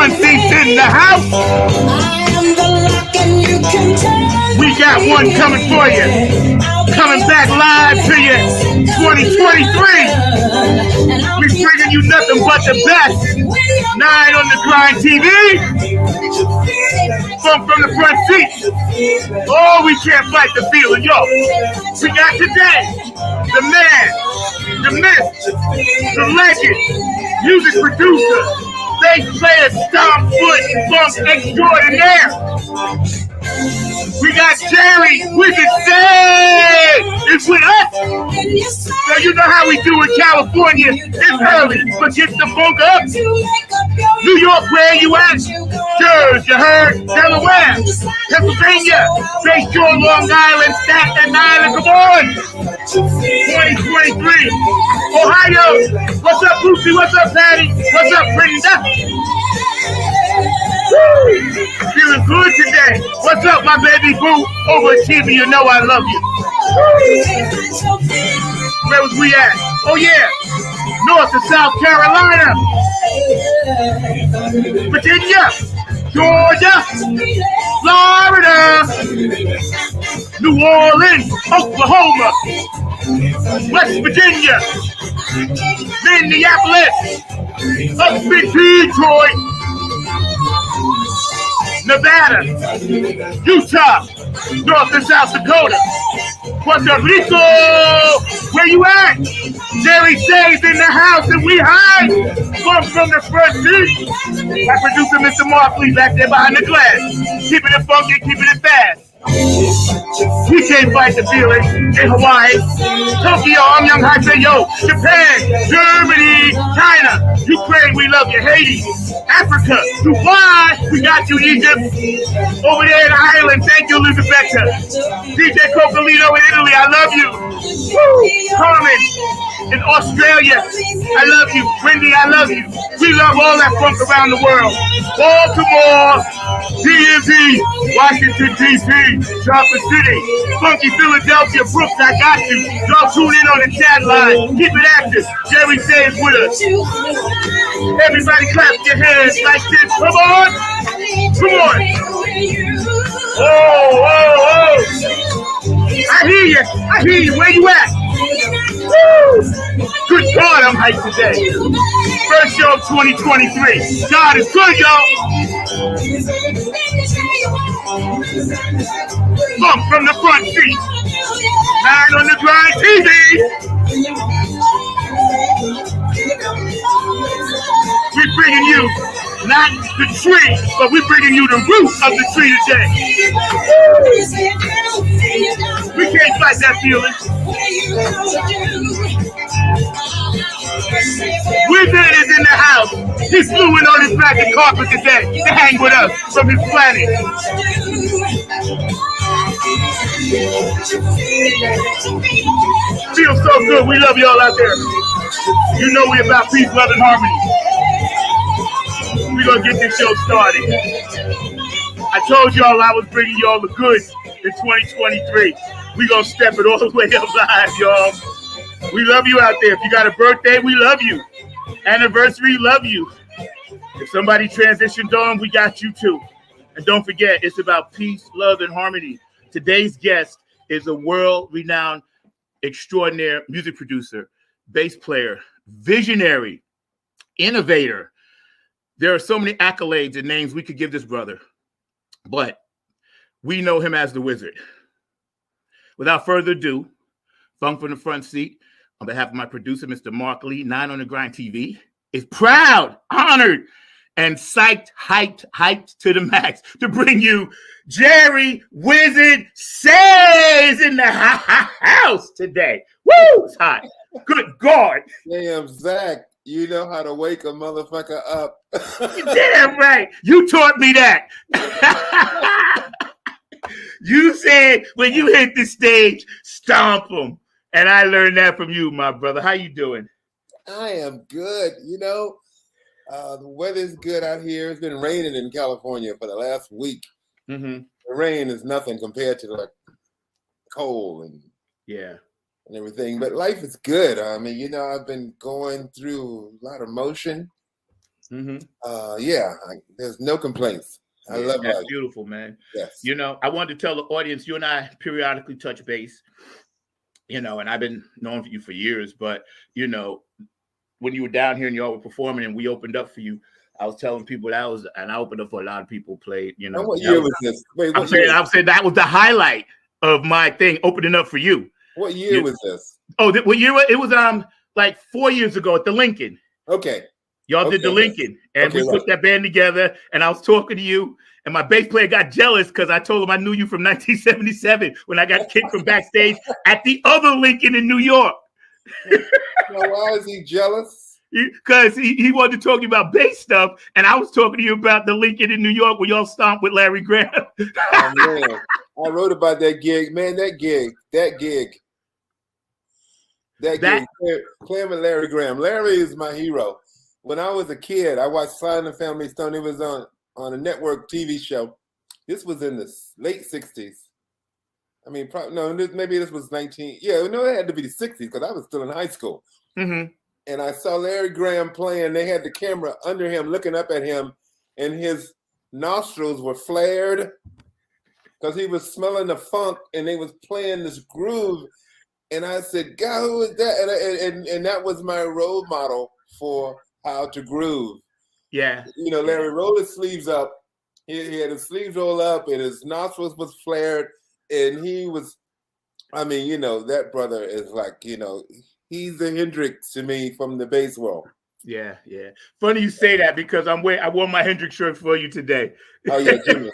front seats in the house. We got one coming for you. Coming back live to you 2023. We're bringing you nothing but the best. 9 on the Grind TV. From the front seat. Oh, we can't fight the feeling, yo. We got today the man, the myth, the legend, music producer, bass player, stomp foot, funk extraordinaire. We got Jerry Wyzard is with us. So you know how we do in California. It's early, but get the funk up. New York, where you at? Jersey, you heard? Delaware, Pennsylvania, Bay Shore, Long Island, Staten Island. Come on. 2023. Ohio. What's up, Lucy? What's up, Patty? What's up, Brenda? Woo! Feeling good today. What's up, my baby boo? Overachiever, you know I love you. Woo! Where was we at? Oh, yeah. North and South Carolina. Virginia. Georgia. Florida. New Orleans. Oklahoma. West Virginia. Minneapolis. Up in Detroit. Nevada, Utah, North and South Dakota, Puerto Rico, where you at? Jerry Say's in the house and we hide from the front seat. My producer, Mr. Markley, back there behind the glass, keeping it funky, keeping it fast. We can't fight the feeling in Hawaii, Tokyo, I'm Young Haseyo, Japan, Germany, China, Ukraine, we love you, Haiti, Africa, Dubai, we got you, Egypt, over there in Ireland, thank you, Elizabeth, DJ Cocolino in Italy, I love you, woo, Carmen in Australia, I love you, Wendy, I love you, we love all that funk around the world, Baltimore, DMV, Washington, D.C., Chocolate City, Funky Philadelphia, Brooks, I got you. Y'all tune in on the chat line. Keep it active. Jerry Say is with us. Everybody clap your hands like this. Come on. Come on. Oh, oh, oh. I hear you. I hear you. Where you at? Woo! Good God, I'm hyped today. First show of 2023. God is good, y'all. Funk from the front seat. 9 on the Grind TV. We're bringing you not the tree, but we're bringing you the root of the tree today. We can't fight that feeling. Wyzard is in the house. He flew in on his magic carpet today to hang with us from his planet. Feels so good. We love y'all out there. You know we about peace, love, and harmony. We're going to get this show started. I told y'all I was bringing y'all the goods in 2023. We're going to step it all the way up live, y'all. We love you out there. If you got a birthday, we love you. Anniversary, love you. If somebody transitioned on, we got you too. And don't forget, it's about peace, love, and harmony. Today's guest is a world-renowned, extraordinary music producer, bass player, visionary, innovator. There are so many accolades and names we could give this brother, but we know him as the Wyzard. Without further ado, Funk from the Front Seat, on behalf of my producer, Mr. Mark Lee, 9 on the Grind TV, is proud, honored, and hyped to the max to bring you Jerry Wyzard Says in the house today. Woo! It's hot. Good God. Damn, Zach, you know how to wake a motherfucker up. Damn right. You taught me that. You said when you hit the stage, stomp them. And I learned that from you, my brother. How you doing? I am good. You know, the weather's good out here. It's been raining in California for the last week. Mm-hmm. The rain is nothing compared to the cold and everything. But life is good. I mean, you know, I've been going through a lot of motion. there's no complaints. I love that's life. beautiful, man. Yes. You know, I wanted to tell the audience, you and I periodically touch base, you know, and I've been knowing you for years, but, you know, when you were down here and y'all were performing and we opened up for you, I was telling people and I opened up for a lot of people played, you know. And what year was this? Wait, I'm saying that was the highlight of my thing, opening up for you. What year was this? Oh, what year? It was like 4 years ago at the Lincoln. Okay. Y'all did the Lincoln, and we put that band together, and I was talking to you, and my bass player got jealous because I told him I knew you from 1977 when I got kicked from backstage at the other Lincoln in New York. Now, why is he jealous? Because he wanted to talk to you about bass stuff, and I was talking to you about the Lincoln in New York where y'all stomped with Larry Graham. Oh, man. I wrote about that gig. Man, that gig. Playing with Larry Graham. Larry is my hero. When I was a kid, I watched Sly and the Family Stone. It was on a network TV show. This was in the late 60s. I mean, maybe this was 19. Yeah, no, it had to be the 60s because I was still in high school. Mm-hmm. And I saw Larry Graham playing. They had the camera under him, looking up at him, and his nostrils were flared because he was smelling the funk, and they was playing this groove. And I said, God, who is that? And that was my role model for how to groove. Yeah. You know, Larry rolled his sleeves up. He had his sleeves rolled up, and his nostrils was flared. And he was, I mean, you know, that brother is like, you know, he's the Hendrix to me from the bass world. Yeah, yeah. Funny you say that because I wore my Hendrix shirt for you today. Oh yeah, Jimmy.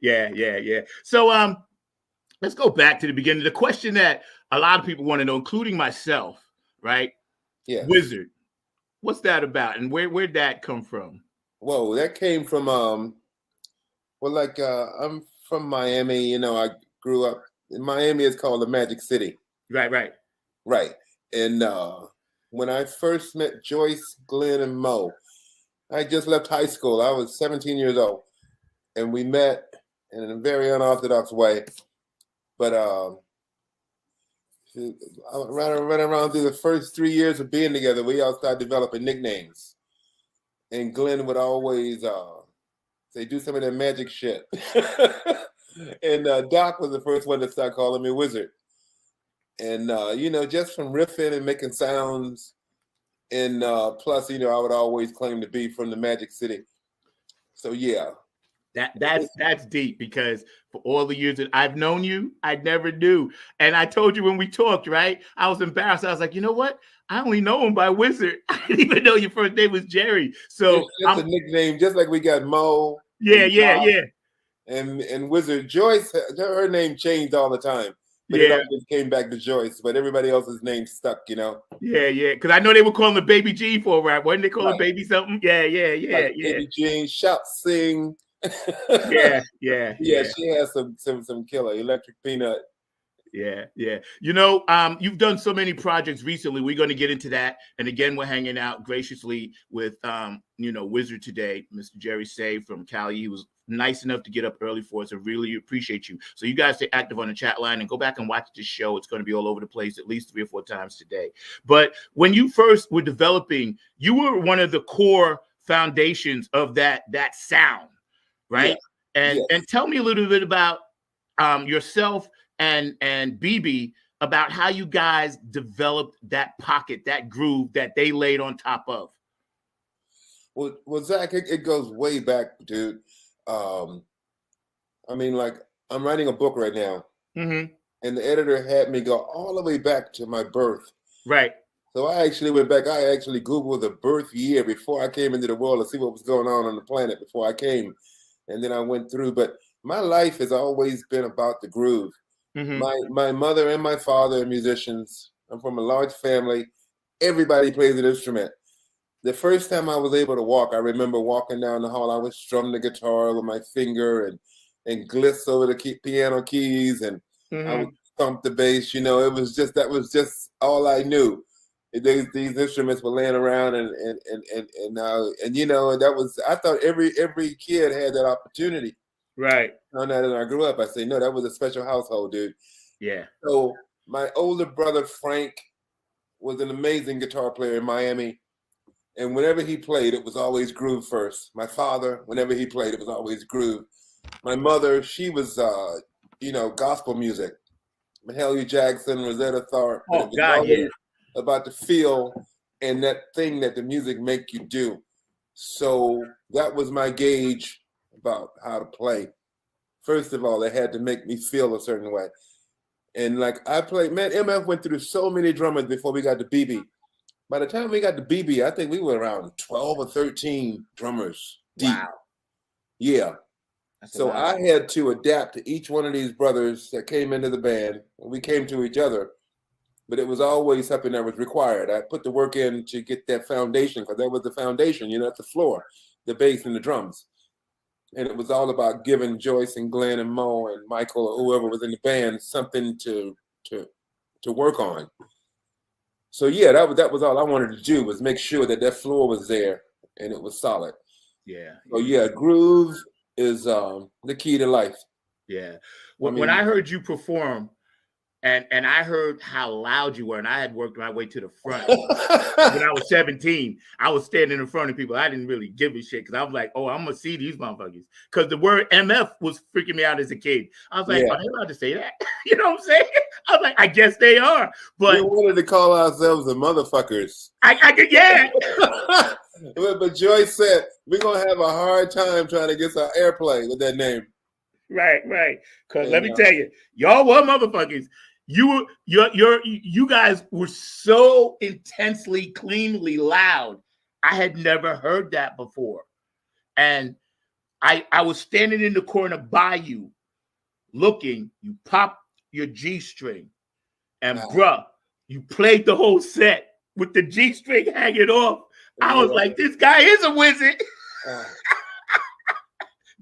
Yeah. So let's go back to the beginning. The question that a lot of people want to know, including myself, right? Yeah. Wyzard. What's that about, and where'd that come from? Whoa, that came from I'm from Miami. You know, I grew up in Miami. It's called the Magic City. Right. And when I first met Joyce, Glenn, and Mo, I just left high school. I was 17 years old, and we met in a very unorthodox way. But right around through the first 3 years of being together, we all started developing nicknames. And Glenn would always say, do some of that magic shit. And Doc was the first one to start calling me Wyzard. And, you know, just from riffing and making sounds. And plus, you know, I would always claim to be from the Magic City. So, yeah. That's deep because for all the years that I've known you, I never knew. And I told you when we talked, right? I was embarrassed. I was like, you know what? I only know him by Wyzard. I didn't even know your first name was Jerry. So it's a nickname, just like we got Mo. Yeah. And Wyzard. Joyce, her name changed all the time. But it always came back to Joyce. But everybody else's name stuck, you know? Yeah. Because I know they were calling the Baby G for a rap. Wasn't they calling Baby something? Yeah. Like Baby G, Shout, Sing. Yeah. She has some killer Electric Peanut. Yeah. You know, you've done so many projects recently. We're going to get into that. And again, we're hanging out graciously with, you know, Wyzard today, Mr. Jerry Say from Cali. He was nice enough to get up early for us. I really appreciate you. So you guys stay active on the chat line and go back and watch this show. It's going to be all over the place at least 3 or 4 times today. But when you first were developing, you were one of the core foundations of that sound, right? Yeah. And tell me a little bit about yourself and BB about how you guys developed that pocket, that groove that they laid on top of. Well, Zach, it goes way back, dude. I mean, like, I'm writing a book right now, and the editor had me go all the way back to my birth. Right. So I actually went back. I actually Googled the birth year before I came into the world to see what was going on the planet before I came. And then I went through. But my life has always been about the groove. My mother and my father are musicians. I'm from a large family. Everybody plays an instrument. The first time I was able to walk, I remember walking down the hall. I would strum the guitar with my finger and gliss over the piano keys, and I would thump the bass. You know, that was just all I knew. These instruments were laying around, and you know, that was, I thought every kid had that opportunity. Right. Now that I grew up, I say, no, that was a special household, dude. Yeah. So my older brother Frank was an amazing guitar player in Miami. And whenever he played, it was always groove first. My father, whenever he played, it was always groove. My mother, she was, gospel music. Mahalia Jackson, Rosetta Tharpe, but it Oh was God, yeah. always about the feel and that thing that the music make you do. So that was my gauge about how to play. First of all, they had to make me feel a certain way. And like I played, man, MF went through so many drummers before we got to BB. By the time we got to BB, I think we were around 12 or 13 drummers deep. Wow. Yeah. That's So I had to adapt to each one of these brothers that came into the band. We came to each other, but it was always something that was required. I put the work in to get that foundation because that was the foundation, at the floor, the bass and the drums. And it was all about giving Joyce and Glenn and Mo and Michael or whoever was in the band something to work on. So yeah, that was all I wanted to do was make sure that that floor was there and it was solid. Yeah. So yeah, groove is the key to life. Yeah. When I heard you perform, and I heard how loud you were, and I had worked my way to the front. When I was 17, I was standing in front of people. I didn't really give a shit because I was like, oh, I'm going to see these motherfuckers. Because the word MF was freaking me out as a kid. I was like, are they allowed to say that? You know what I'm saying? I was like, I guess they are. But we wanted to call ourselves the motherfuckers. I could, yeah. But Joyce said, we're going to have a hard time trying to get some airplay with that name. Right. Because let me tell you, y'all were motherfuckers. You guys were so intensely, cleanly loud. I had never heard that before. And I was standing in the corner by you, looking. You popped your G string, and bruh, you played the whole set with the G string hanging off. I was like, this guy is a wizard.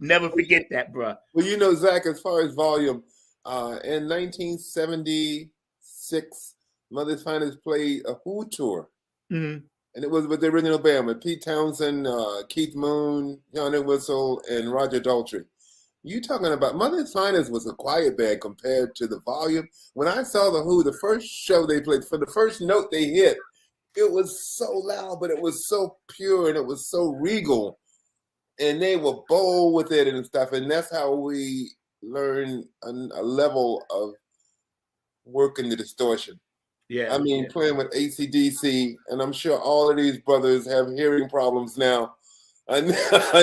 Never forget that, bruh. Well, Zach, as far as volume, in 1976, Mother's Finest played a Who tour. Mm-hmm. And it was with the original band with Pete Townsend, Keith Moon, Johnny Whistle, and Roger Daltrey. You talking about Mother's Finest was a quiet band compared to the volume. When I saw the Who, the first show they played, for the first note they hit, it was so loud, but it was so pure and it was so regal. And they were bold with it and stuff. And that's how we learn a level of working the distortion. Yeah. I mean, playing with AC/DC, and I'm sure all of these brothers have hearing problems now. I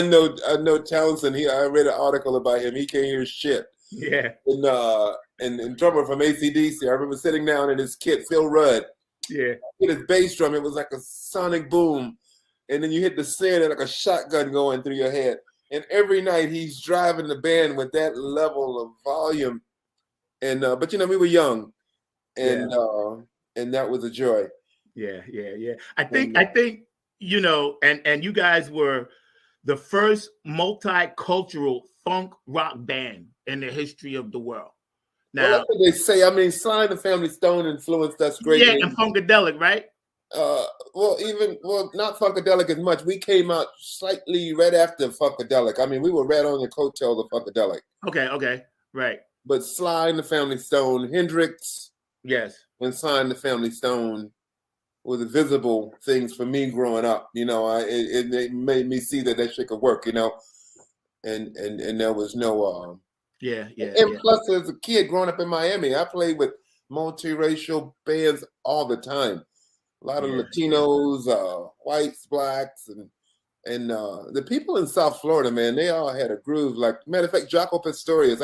know Townsend. I read an article about him. He can't hear shit. Yeah. And drummer from AC/DC. I remember sitting down in his kit, Phil Rudd. Yeah. Hit his bass drum. It was like a sonic boom. And then you hit the snare and like a shotgun going through your head. And every night he's driving the band with that level of volume. And but we were young, and that was a joy. Yeah. I think and you guys were the first multicultural funk rock band in the history of the world. Now, well, that's what they say. I mean, Sly and the Family Stone influenced us greatly. Yeah, and Funkadelic, right? Not Funkadelic as much. We came out slightly right after Funkadelic. I mean, we were right on the coattail of Funkadelic. Okay, right. But Sly and the Family Stone, Hendrix, yes, and Sly and the Family Stone were the visible things for me growing up. It made me see that shit could work. And there was no. And plus, as a kid growing up in Miami, I played with multiracial bands all the time. A lot of Latinos, whites, blacks, and the people in South Florida, man, they all had a groove. Like, matter of fact, Jaco Pastorius.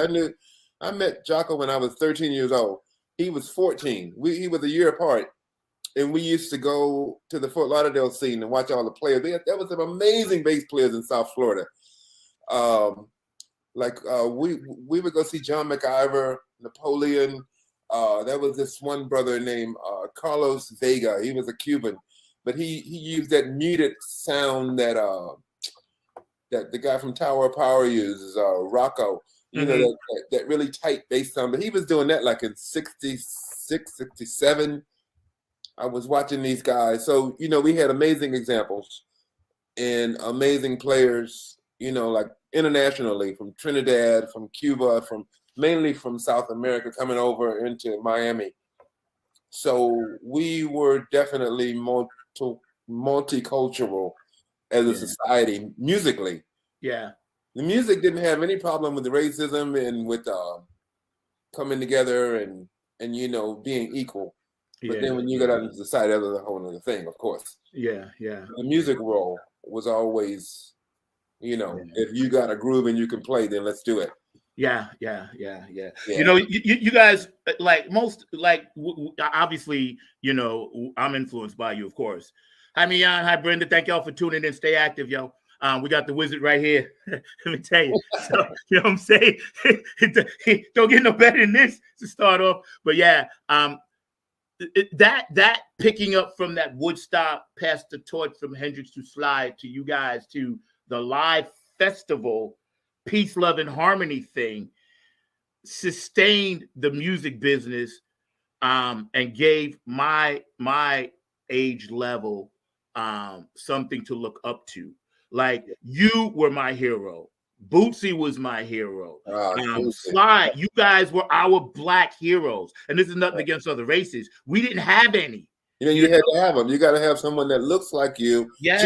I met Jaco when I was 13 years old. He was 14. He was a year apart, and we used to go to the Fort Lauderdale scene and watch all the players. There was some amazing bass players in South Florida. We would go see John McIver, Napoleon. There was this one brother named Carlos Vega. He was a Cuban, but he used that muted sound that the guy from Tower of Power uses, Rocco. That really tight bass sound. But he was doing that like in 66, 67. I was watching these guys. So, we had amazing examples and amazing players, like internationally, from Trinidad, from Cuba, mainly from South America, coming over into Miami. So we were definitely multicultural as a society musically. Yeah. The music didn't have any problem with the racism and with coming together and being equal. But then when you got out into society, that was a whole other thing, of course. Yeah. The music role was always, if you got a groove and you can play, then let's do it. Yeah. You guys, obviously, I'm influenced by you, of course. Hi, Mian. Hi, Brenda. Thank y'all for tuning in. Stay active, yo. We got the Wyzard right here. Let me tell you. So, you know what I'm saying? Don't get no better than this to start off. But yeah, that picking up from that Woodstock, passed the torch from Hendrix to Slide to you guys to the live festival, peace, love, and harmony thing, sustained the music business, and gave my age level something to look up to. Like, you were my hero. Bootsy was my hero. Slide, you guys were our Black heroes. And this is nothing against other races. We didn't have any. You had to have them. You got to have someone that looks like you. Yes.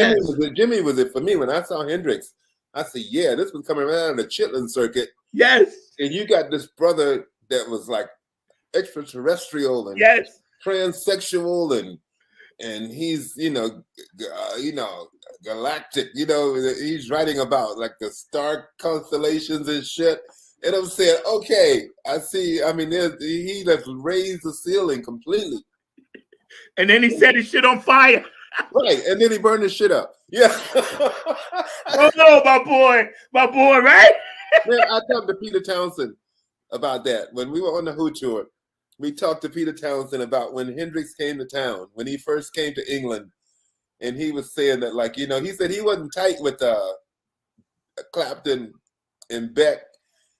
Jimmy was it for me. When I saw Hendrix, I said, yeah, this was coming around the Chitlin circuit. Yes. And you got this brother that was like extraterrestrial and transsexual and he's, galactic, he's writing about like the star constellations and shit. And I'm saying, okay, I see. I mean, he just raised the ceiling completely. And then he set his shit on fire. Right. And then he burned his shit up. Yeah. Oh no, my boy, right? Man, I talked to Peter Townsend about that. When we were on the Who tour, we talked to Peter Townsend about when Hendrix came to town, when he first came to England. And he was saying that, like, he said he wasn't tight with Clapton and Beck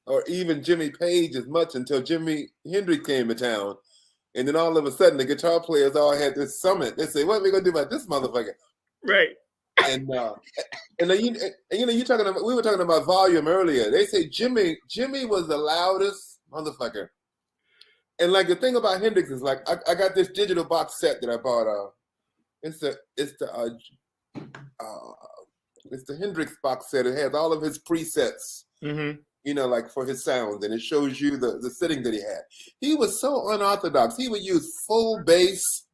or even Jimmy Page as much until Jimi Hendrix came to town. And then all of a sudden, the guitar players all had this summit. They say, what are we going to do about this motherfucker? Right. And we were talking about volume earlier. They say Jimmy was the loudest motherfucker. And, like, the thing about Hendrix is, like, I got this digital box set that I bought. It's the Hendrix box set. It has all of his presets, like for his sounds, and it shows you the setting that he had. He was so unorthodox. He would use full bass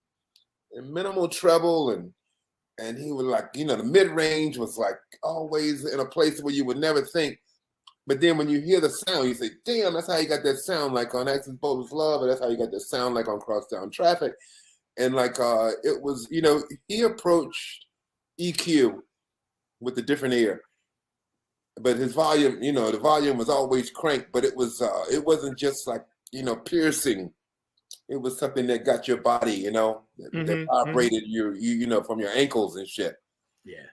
and minimal treble, and he would, like, the mid range was like always in a place where you would never think. But then when you hear the sound, you say, "Damn, that's how you got that sound like on Access Boldest Love," or that's how you got that sound like on Crosstown Traffic. And like it was, he approached EQ with a different ear, but his volume, the volume was always cranked, but it wasn't just like, piercing. It was something that got your body, that vibrated you from your ankles and shit. Yeah.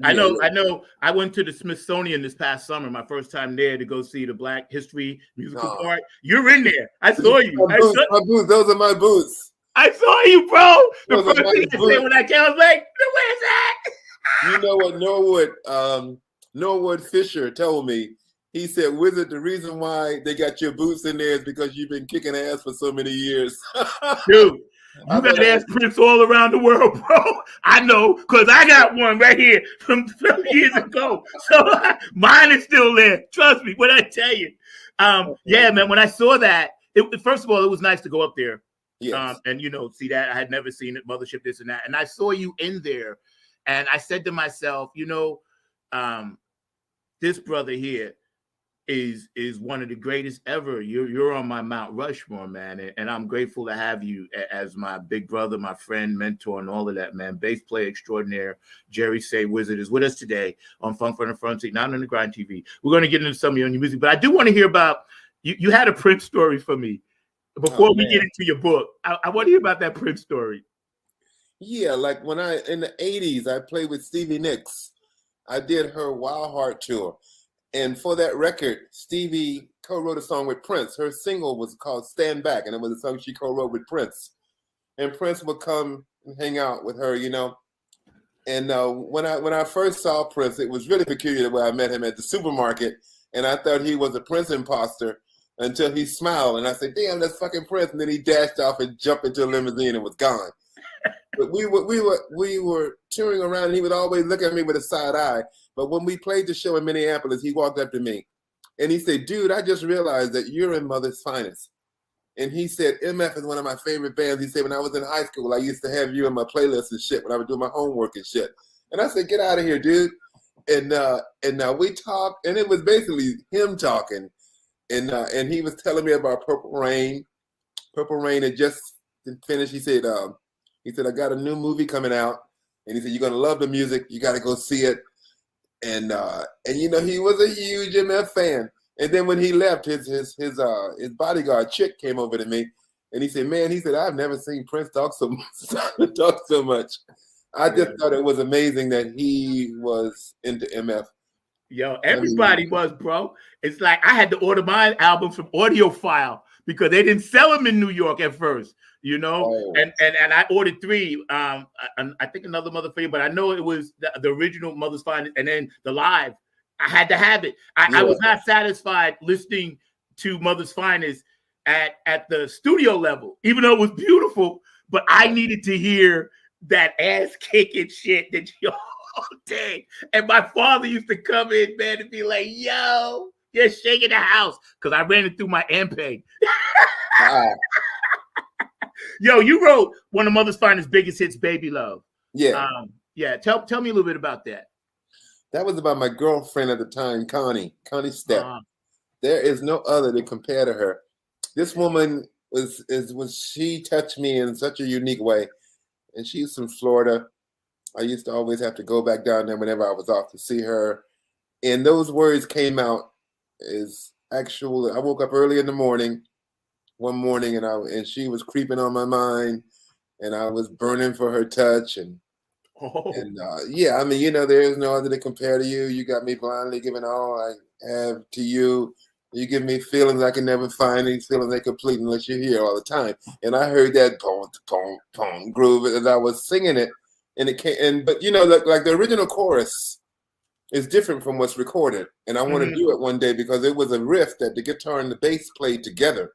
I know. I went to the Smithsonian this past summer, my first time there, to go see the Black History musical part. You're in there. I saw you. My boots. Those are my boots. I saw you, bro. The first thing I said when I came, I was like, "Where's that?" You know what Norwood Fisher told me? He said, "Wyzard, the reason why they got your boots in there is because you've been kicking ass for so many years." Dude, you got ass prints all around the world, bro. I know, because I got one right here from years ago. So mine is still there. Trust me when I tell you. Yeah, man, when I saw that, first of all, it was nice to go up there. Yes. And see that I had never seen it, Mothership, this and that, and I saw you in there, and I said to myself, this brother here is one of the greatest ever. You're on my Mount Rushmore, man, and I'm grateful to have you as my big brother, my friend, mentor, and all of that, man. Bass player extraordinaire, Jerry Say Wyzard is with us today on Funk from the Front Seat, not on the Grind TV. We're going to get into some of your new music, but I do want to hear about you had a Prince story for me. Before we get into your book, I want to hear about that Prince story. Yeah, like when in the 80s, I played with Stevie Nicks. I did her Wild Heart tour. And for that record, Stevie co-wrote a song with Prince. Her single was called Stand Back, and it was a song she co-wrote with Prince. And Prince would come and hang out with her, And when I first saw Prince, it was really peculiar the way I met him at the supermarket. And I thought he was a Prince imposter until he smiled. And I said, damn, that's fucking Prince. And then he dashed off and jumped into a limousine and was gone. But we were touring around, and he would always look at me with a side eye. But when we played the show in Minneapolis, he walked up to me and he said, "Dude, I just realized that you're in Mother's Finest." And he said, "MF is one of my favorite bands." He said, "When I was in high school, I used to have you in my playlist and shit when I was doing my homework and shit." And I said, "Get out of here, dude." And we talked, and it was basically him talking. And he was telling me about Purple Rain. Purple Rain had just finished. He said, "I got a new movie coming out." And he said, "You're gonna love the music. You got to go see it." And he was a huge MF fan. And then when he left, his bodyguard chick came over to me, and he said, "Man," he said, "I've never seen Prince talk so much." I just thought it was amazing that he was into MF. Yo, everybody was, bro. It's like I had to order my albums from Audiophile because they didn't sell them in New York at first, and I ordered 3. I think another Mother for You, but I know it was the original Mother's Finest, and then the live. I had to have it. I was not satisfied listening to Mother's Finest at the studio level, even though it was beautiful, but I needed to hear that ass kicking shit that y'all did. And my father used to come in, man, and be like, "Yo, you're shaking the house," because I ran it through my MPEG. Wow. Yo, you wrote one of Mother's Finest biggest hits, "Baby Love." Yeah. Tell me a little bit about that. That was about my girlfriend at the time, Connie Stepp. There is no other to compare to her. This woman she touched me in such a unique way. And she's from Florida. I used to always have to go back down there whenever I was off to see her. And those words came out as actually, I woke up early in the morning, one morning, and she was creeping on my mind, and I was burning for her touch. There is no other to compare to you. You got me blindly giving all I have to you. You give me feelings I can never find. These feelings ain't complete unless you're here all the time. And I heard that pom groove as I was singing it, and it came. But like the original chorus is different from what's recorded. And I want to do it one day because it was a riff that the guitar and the bass played together,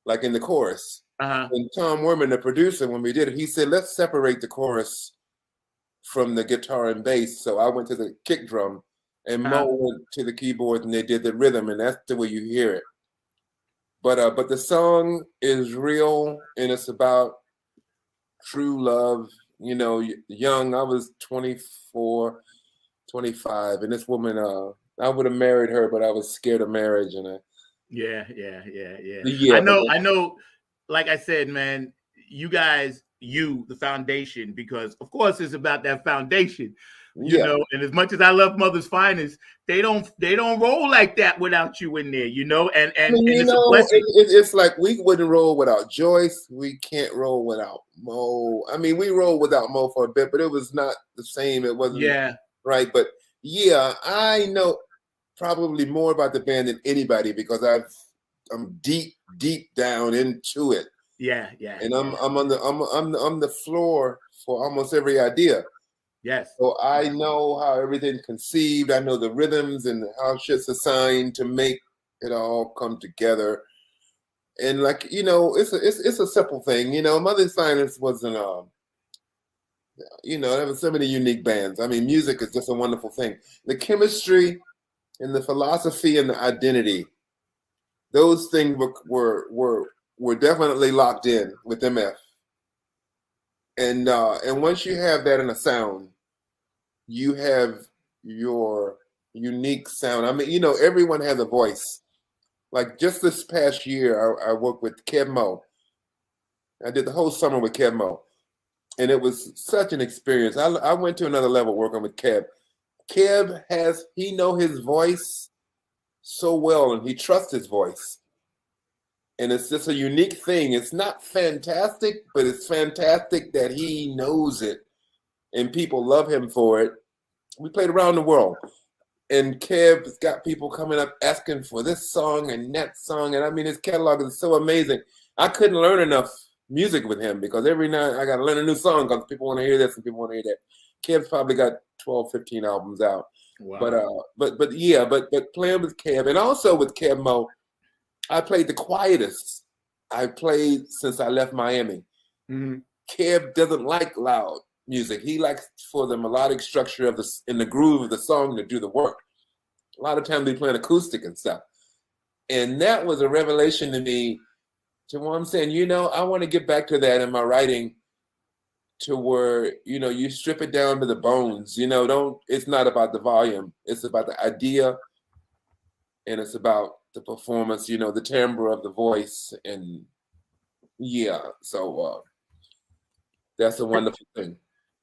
like in the chorus. And Tom Werman, the producer, when we did it, he said, "Let's separate the chorus from the guitar and bass." So I went to the kick drum. And Mo went to the keyboard and they did the rhythm, and that's the way you hear it. But the song is real, and it's about true love. Young, I was 24, 25, and this woman, I would have married her, but I was scared of marriage. And yeah. I know. Like I said, man, you guys, the foundation, because of course it's about that foundation. And as much as I love Mother's Finest, they don't roll like that without you in there, and it's a blessing. It's like we wouldn't roll without Joyce. We can't roll without Mo. I mean, we rolled without Mo for a bit, but it was not the same. It wasn't right. But I know probably more about the band than anybody because I'm deep down into it. Yeah. And I'm on the floor for almost every idea. Yes. So I know how everything's conceived. I know the rhythms and how shit's assigned to make it all come together. And it's a simple thing. Mother's Finest wasn't there were so many unique bands. I mean, music is just a wonderful thing. The chemistry and the philosophy and the identity, those things were definitely locked in with MF. And once you have that in a sound, you have your unique sound. I mean, everyone has a voice. Like just this past year, I worked with Kev Mo. I did the whole summer with Kev Mo. And it was such an experience. I went to another level working with Kev. Kev he know his voice so well, and he trusts his voice. And it's just a unique thing. It's not fantastic, but it's fantastic that he knows it. And people love him for it. We played around the world. And Kev's got people coming up asking for this song and that song. And I mean, his catalog is so amazing. I couldn't learn enough music with him because every night I got to learn a new song because people want to hear this and people want to hear that. Kev's probably got 12, 15 albums out. Wow. But playing with Kev and also with Kev Mo, I played the quietest I played since I left Miami. Kev doesn't like loud music. He likes for the melodic structure of in the groove of the song to do the work. A lot of times they play acoustic and stuff. And that was a revelation to me, to where I'm saying, I want to get back to that in my writing, to where, you strip it down to the bones. It's not about the volume. It's about the idea, and it's about the performance, the timbre of the voice. And so that's a wonderful thing.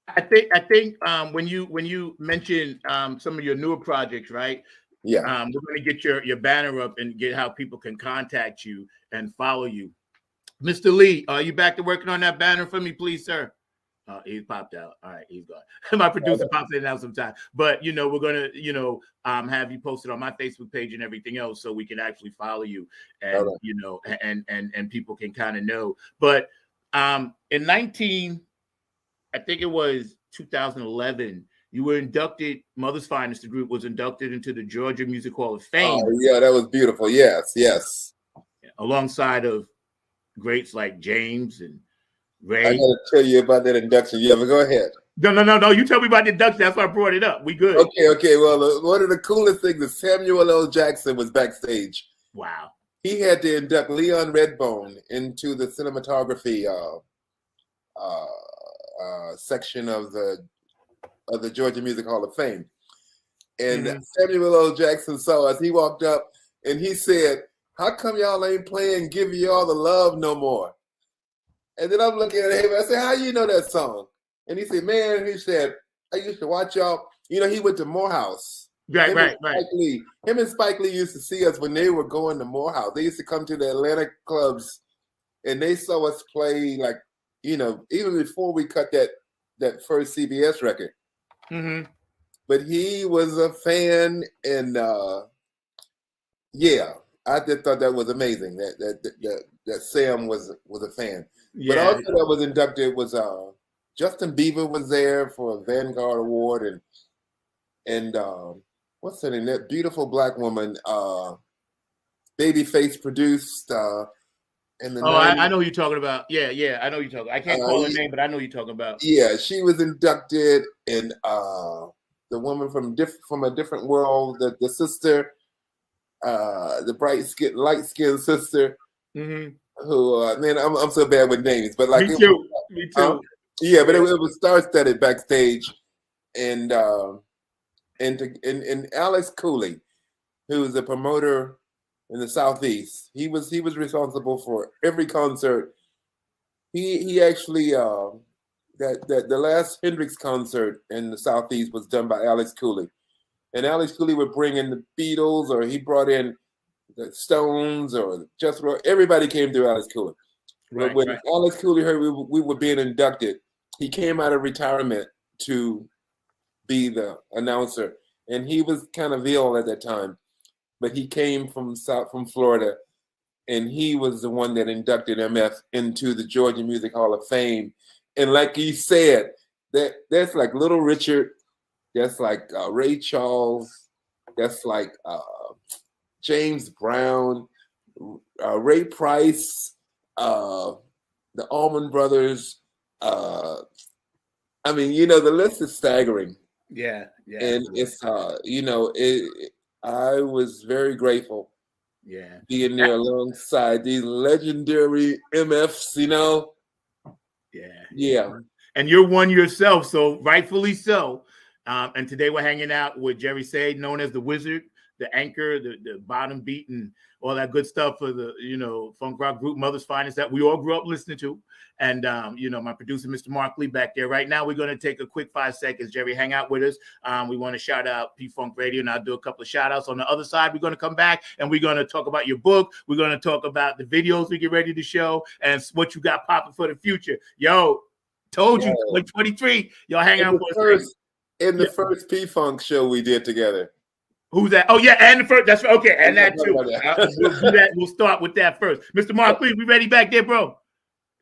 I think when you mention some of your newer projects, right? Yeah. We're going to get your banner up and get how people can contact you and follow you. Mr. Lee, are you back to working on that banner for me, please, sir? He's popped out. All right, he's gone. My producer pops in and out sometime. But, we're going to, have you posted on my Facebook page and everything else so we can actually follow you and, and people can kind of know. But I think it was 2011, you were inducted, Mother's Finest, the group was inducted into the Georgia Music Hall of Fame. Oh, yeah, that was beautiful. Yes. Alongside of greats like James and Ray. I got to tell you about that induction. Yeah, but go ahead. No. You tell me about the induction. That's why I brought it up. We good. Okay. Well, one of the coolest things is Samuel L. Jackson was backstage. Wow. He had to induct Leon Redbone into the cinematography section of the Georgia Music Hall of Fame. And Samuel L. Jackson saw us. He walked up and he said, "How come y'all ain't playing Give You All the Love no more?" And then I'm looking at him and I said, "How you know that song?" And he said, "Man," he said, "I used to watch y'all." He went to Morehouse. Right. Him and Spike Lee used to see us when they were going to Morehouse. They used to come to the Atlanta clubs and they saw us play, like, even before we cut that first CBS record. Mm-hmm. But he was a fan, and I just thought that was amazing that Sam was a fan. Yeah. But also that was inducted was Justin Bieber was there for a Vanguard Award, and what's her name? That beautiful black woman, Babyface produced. I know who you're talking about. Yeah, I know you're talking. I can't call her name, but I know you're talking about. Yeah, she was inducted, and the woman from a different world, the sister, the light skinned sister, who man, I'm so bad with names, but like me too. Yeah, but it was star-studded backstage, and Alex Cooley, who was a promoter in the Southeast, he was responsible for every concert. He actually that the last Hendrix concert in the Southeast was done by Alex Cooley, and Alex Cooley would bring in the Beatles, or he brought in the Stones, or just everybody came through Alex Cooley. Right, when Alex Cooley heard we were being inducted, he came out of retirement to be the announcer, and he was kind of ill at that time, but he came from Florida, and he was the one that inducted MF into the Georgia Music Hall of Fame. And like you said, that's like Little Richard, that's like Ray Charles, that's like James Brown, Ray Price, the Allman Brothers. I mean, the list is staggering. Yeah. And it's I was very grateful. Yeah. Being there alongside these legendary MFs, Yeah. And you're one yourself, so rightfully so. And today we're hanging out with Jerry Sade, known as the Wyzard, the anchor, the bottom beat, and all that good stuff for the, funk rock group Mother's Finest that we all grew up listening to. And, my producer, Mr. Mark Lee, back there. Right now, we're going to take a quick 5 seconds. Jerry, hang out with us. We want to shout out P-Funk Radio, and I'll do a couple of shout outs. On the other side, we're going to come back, and we're going to talk about your book. We're going to talk about the videos we get ready to show and what you got popping for the future. Yo, told you, like 23, y'all hang out for us. In the first P-Funk show we did together. Who's that? Oh, yeah, and the first. That's okay, and that too. We'll do that. We'll start with that first. Mr. Mark, please, we ready back there, bro?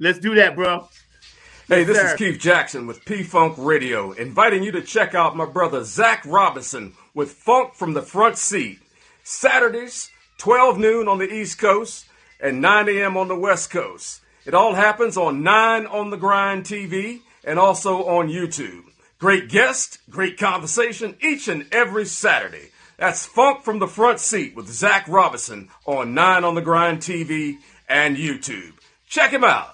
Let's do that, bro. Hey, this is Keith Jackson with P-Funk Radio, inviting you to check out my brother Zach Robinson with Funk from the Front Seat. Saturdays, 12 noon on the East Coast and 9 a.m. on the West Coast. It all happens on 9 on the Grind TV and also on YouTube. Great guests, great conversation each and every Saturday. That's Funk from the Front Seat with Zach Robinson on 9 on the Grind TV and YouTube. Check him out.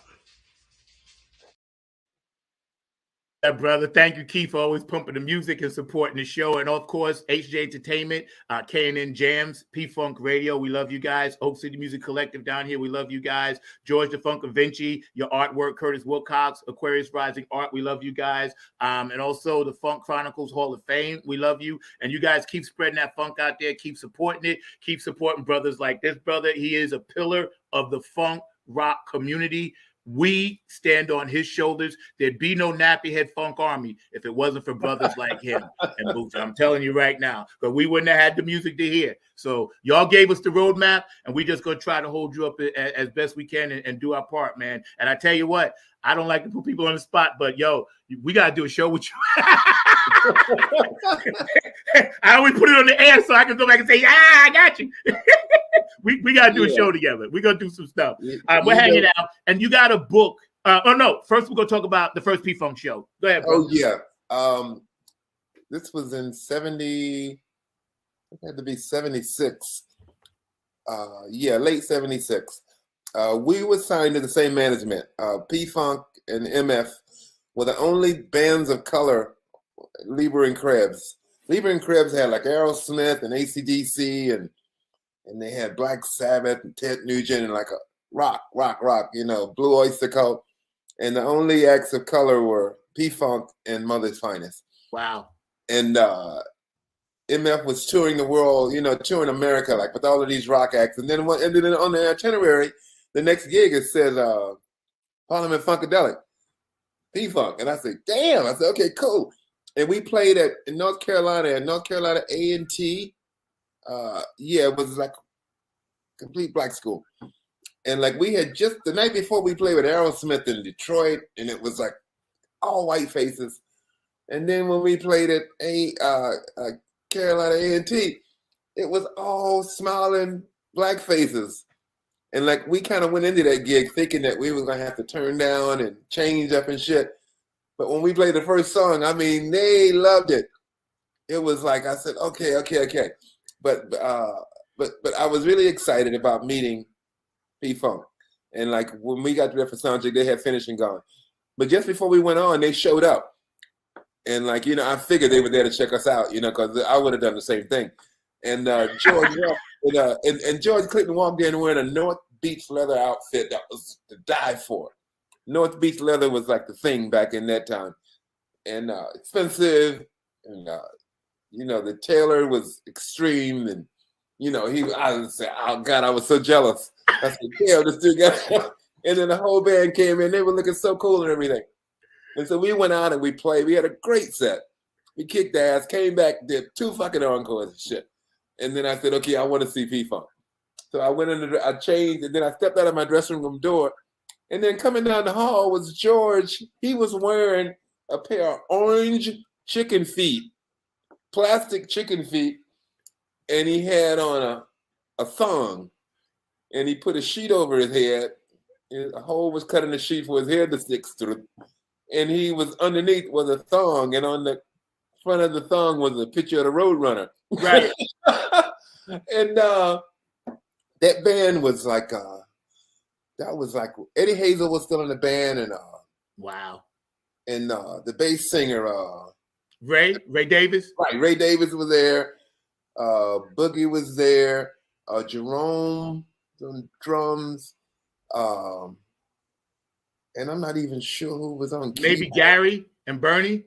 Yeah, brother. Thank you, Keith, for always pumping the music and supporting the show. And of course, HJ Entertainment, K&N Jams, P-Funk Radio. We love you guys. Oak City Music Collective down here. We love you guys. George the Funk of Vinci, your artwork, Curtis Wilcox, Aquarius Rising Art. We love you guys. And also the Funk Chronicles Hall of Fame. We love you. And you guys keep spreading that funk out there. Keep supporting it. Keep supporting brothers like this brother. He is a pillar of the funk rock community. We stand on his shoulders. There'd be no nappy head funk army if it wasn't for brothers like him and Boots. I'm telling you right now, because we wouldn't have had the music to hear. So y'all gave us the roadmap, and we just gonna try to hold you up as best we can and do our part, man. And I tell you what, I don't like to put people on the spot, but yo, we gotta do a show with you. I always put it on the air so I can go back and say, I got you. we gotta do a show together. We're gonna do some stuff. We're hanging out, and you got a book. First we're gonna talk about the first P-Funk show. Go ahead, bro. Oh yeah. This was in 70. It had to be 76. Late 76. We were signed to the same management. P-Funk and MF were the only bands of color. Lieber and Krebs. Lieber and Krebs had like Aerosmith and AC/DC and they had Black Sabbath and Ted Nugent and like a rock, Blue Oyster Cult. And the only acts of color were P-Funk and Mother's Finest. Wow. And MF was touring the world, touring America, like with all of these rock acts. And then on the itinerary, the next gig, it says Parliament Funkadelic, P-Funk. And I said, damn. I said, okay, cool. And we played in North Carolina A&T. It was like complete black school. And like we had just the night before we played with Aerosmith in Detroit, and it was like all white faces. And then when we played at Carolina A&T, it was all smiling black faces. And like we kind of went into that gig thinking that we were gonna have to turn down and change up and shit. But when we played the first song, I mean, they loved it. It was like I said, okay. But I was really excited about meeting P-Funk. And like when we got there for soundcheck, they had finished and gone. But just before we went on, they showed up. And like, I figured they were there to check us out, because I would have done the same thing. And George and George Clinton walked in wearing a North Beach leather outfit that was to die for. North Beach leather was like the thing back in that time. And expensive. And the tailor was extreme, and I would say, oh God, I was so jealous. I said, damn, this dude got and then the whole band came in, they were looking so cool and everything. And so we went out and we played. We had a great set. We kicked ass, came back, did 2 fucking encores and shit. And then I said, okay, I want to see P-Funk. So I went I changed, and then I stepped out of my dressing room door. And then coming down the hall was George. He was wearing a pair of orange chicken feet, plastic chicken feet, and he had on a thong, and he put a sheet over his head. A hole was cut in the sheet for his head to stick through, and he was underneath was a thong, and on the front of the thong was a picture of the Roadrunner. Right. And that band was like that was like Eddie Hazel was still in the band, and wow. And the bass singer Ray Davis. Right, Ray Davis was there. Boogie was there. Jerome on drums. And I'm not even sure who was on keyboard. Maybe Gary and Bernie.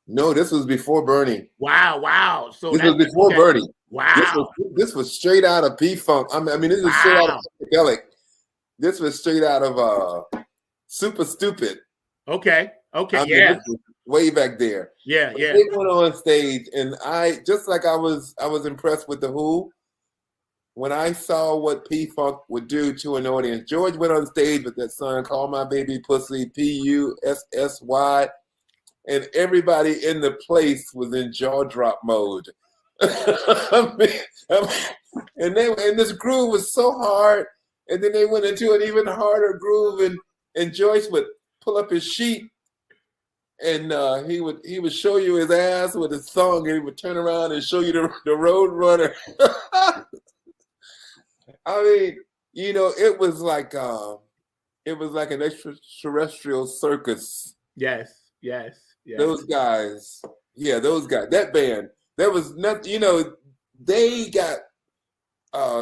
No, this was before Bernie. Wow. So this was before Bernie. Wow. This was straight out of P-Funk. I mean, this is straight out of Funkadelic. This was straight out of Super Stupid. Okay. I mean, Yeah. this was way back there. Yeah. They went on stage, and I was impressed with the Who. When I saw what P-Funk would do to an audience, George went on stage with that song, Call My Baby Pussy, Pussy, and everybody in the place was in jaw drop mode. And this groove was so hard, And then they went into an even harder groove, and Joyce would pull up his sheet, and he would show you his ass with his song, and he would turn around and show you the Road Runner. I mean, it was like an extraterrestrial circus. Yes. Those guys, that band, that was not, they got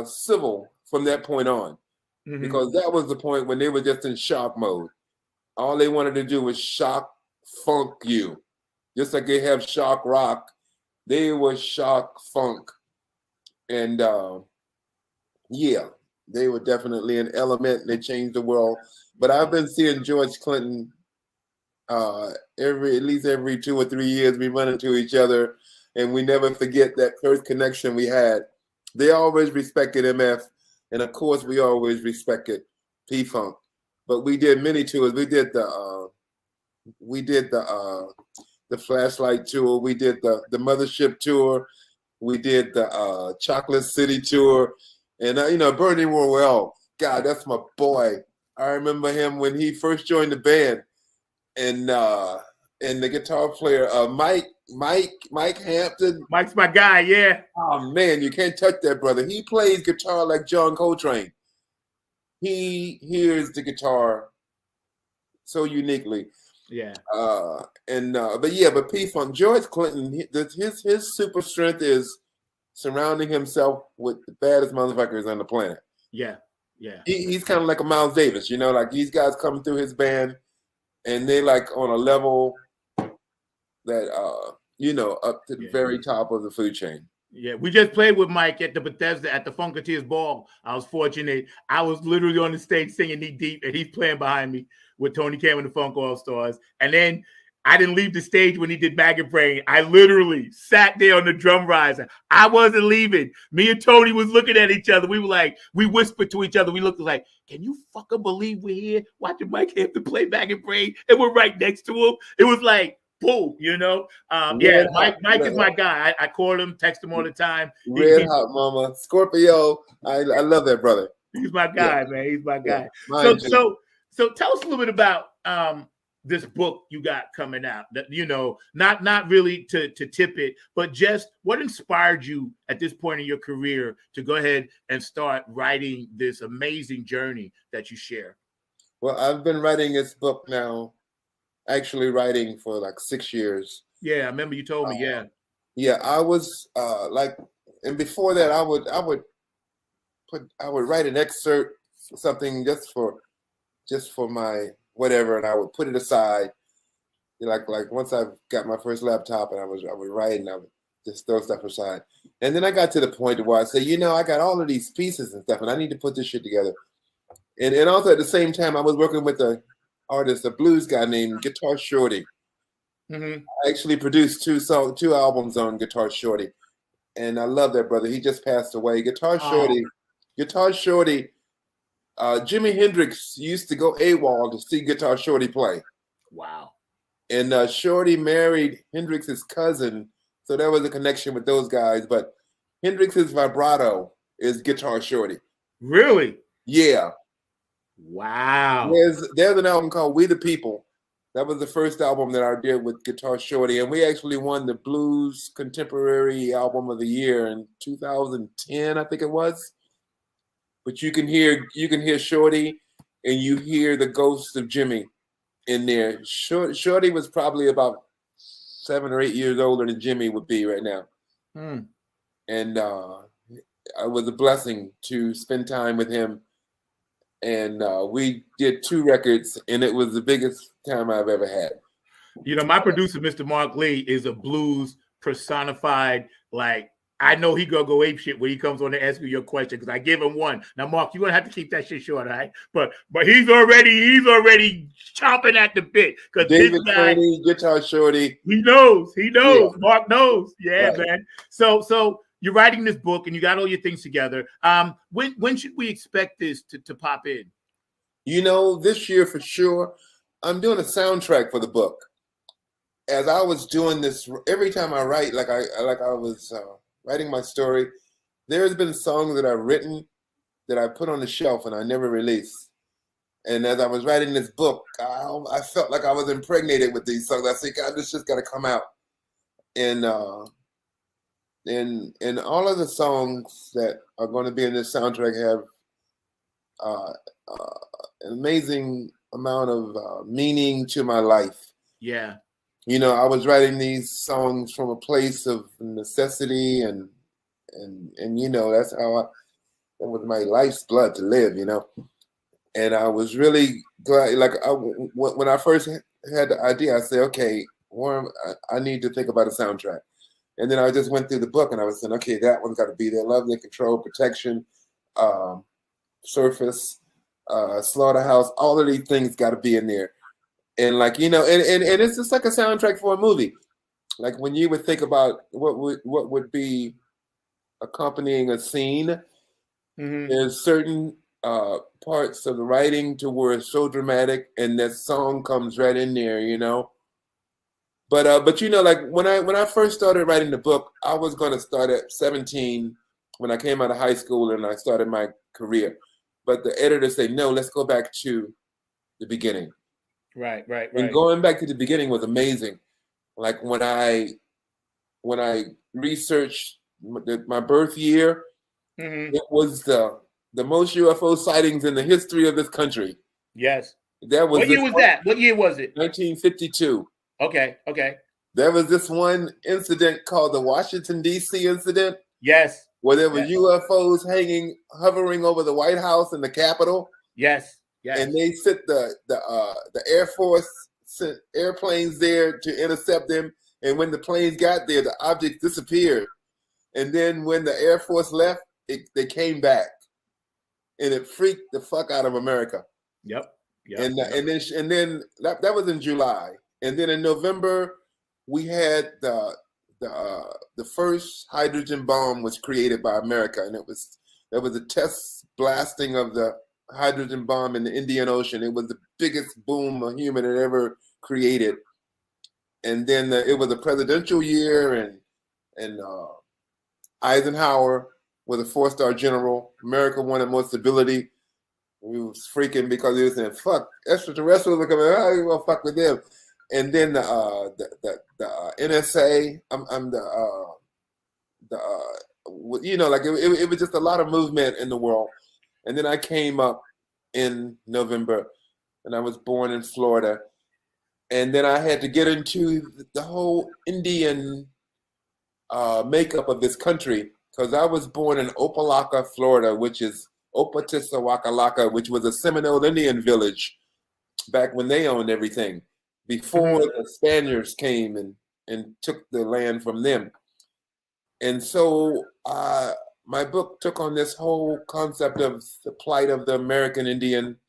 civil from that point on, because that was the point when they were just in shock mode. All they wanted to do was shock funk you, just like they have shock rock. They were shock funk, and they were definitely an element. They changed the world. But I've been seeing George Clinton at least every 2 or 3 years. We run into each other, and we never forget that first connection we had. They always respected MF, and of course we always respected P-Funk. But we did many tours. We did the Flashlight tour. We did the Mothership tour. We did the Chocolate City tour. And Bernie Worrell, God, that's my boy. I remember him when he first joined the band, and the guitar player Mike Hampton. Mike's my guy, yeah. Oh man, you can't touch that brother. He plays guitar like John Coltrane. He hears the guitar so uniquely. Yeah. But P-Funk, George Clinton, his super strength is surrounding himself with the baddest motherfuckers on the planet. Yeah. He's kind of like a Miles Davis, like these guys coming through his band, and they like on a level that up to the very top of the food chain. Yeah, we just played with Mike at the Bethesda at the Funketeers Ball. I was fortunate. I was literally on the stage singing Knee Deep, and he's playing behind me with Tony Cameron and the Funk All Stars. And then I didn't leave the stage when he did Maggot Brain. I literally sat there on the drum riser. I wasn't leaving. Me and Tony was looking at each other. We were like, we whispered to each other. We looked like, can you fucking believe we're here watching Mike Hampton play Maggot Brain? And we're right next to him. It was like, boom, Mike is my guy. I call him, text him all the time. Red Hot Mama, Scorpio. I love that brother. He's my guy, man. He's my guy. Yeah, so tell us a little bit about this book you got coming out. That not really to tip it, but just what inspired you at this point in your career to go ahead and start writing this amazing journey that you share. Well, I've been writing this book now. Actually writing for like 6 years. Yeah, I remember you told me. Yeah, I was and before that, I would write an excerpt, something just for my whatever, and I would put it aside. Like once I got my first laptop, and I would write, and I would just throw stuff aside. And then I got to the point where I said, I got all of these pieces and stuff, and I need to put this shit together. And also at the same time, I was working with a blues guy named Guitar Shorty. I actually produced two albums on Guitar Shorty, and I love that brother. He just passed away. Guitar Shorty. Jimi Hendrix used to go AWOL to see Guitar Shorty play. Wow. And Shorty married Hendrix's cousin, so there was a connection with those guys. But Hendrix's vibrato is Guitar Shorty. Really? Yeah. Wow. There's an album called We the People. That was the first album that I did with Guitar Shorty, and we actually won the Blues Contemporary Album of the Year in 2010, I think it was. But you can hear Shorty, and you hear the ghost of Jimmy in there. Shorty was probably about 7 or 8 years older than Jimmy would be right now. And it was a blessing to spend time with him. And we did 2 records, and it was the biggest time I've ever had. My producer, Mr. Mark Lee, is a blues personified. Like, I know he gonna go ape shit when he comes on to ask you your question, because I give him one. Now, Mark, you're gonna have to keep that shit short, all right? But he's already chomping at the bit, because David Shorty, Guitar Shorty. He knows. Yeah. Mark knows. Yeah, right. Man. So you're writing this book, and you got all your things together. When should we expect this to pop in? This year for sure. I'm doing a soundtrack for the book. As I was doing this, every time I write, I was writing my story, there's been songs that I've written that I put on the shelf and I never released. And as I was writing this book, I felt like I was impregnated with these songs. I said, God, this just got to come out. And all of the songs that are going to be in this soundtrack have an amazing amount of meaning to my life. Yeah. You know, I was writing these songs from a place of necessity and you know, that's how it was my life's blood to live, you know. And I was really glad, like when I first had the idea, I said, okay, Warren, I need to think about a soundtrack. And then I just went through the book and I was saying, okay, that one's got to be there. Love and Control, Protection, Surface, Slaughterhouse, all of these things got to be in there. And like, you know, and it's just like a soundtrack for a movie. Like when you would think about what would be accompanying a scene, there's certain parts of the writing to where it's so dramatic and that song comes right in there, you know. But you know, like when I first started writing the book, I was going to start at 17 when I came out of high school and I started my career. But the editor said, no, let's go back to the beginning. Right. And going back to the beginning was amazing. Like when I researched my birth year, it was the most UFO sightings in the history of this country. Yes. That was what year was that? What year was it? 1952. Okay. There was this one incident called the Washington, D.C. incident. Yes. Where there were UFOs hovering over the White House and the Capitol. Yes. And they sent the Air Force sent airplanes there to intercept them. And when the planes got there, the objects disappeared. And then when the Air Force left, they came back. And it freaked the fuck out of America. Yep. And then that was in July. And then in November, we had the first hydrogen bomb was created by America, and there was a test blasting of the hydrogen bomb in the Indian Ocean. It was the biggest boom a human had ever created. And then it was a presidential year, and Eisenhower was a 4-star general. America wanted more stability. We was freaking because he was saying, "Fuck, extraterrestrials are coming. Oh, you want to fuck with them." And then the NSA, you know, like it was just a lot of movement in the world. And then I came up in November, and I was born in Florida. And then I had to get into the whole Indian makeup of this country because I was born in Opelika, Florida, which is Opatisawakalaka, which was a Seminole Indian village back when they owned everything, before the Spaniards came and took the land from them. And so my book took on this whole concept of the plight of the American Indian.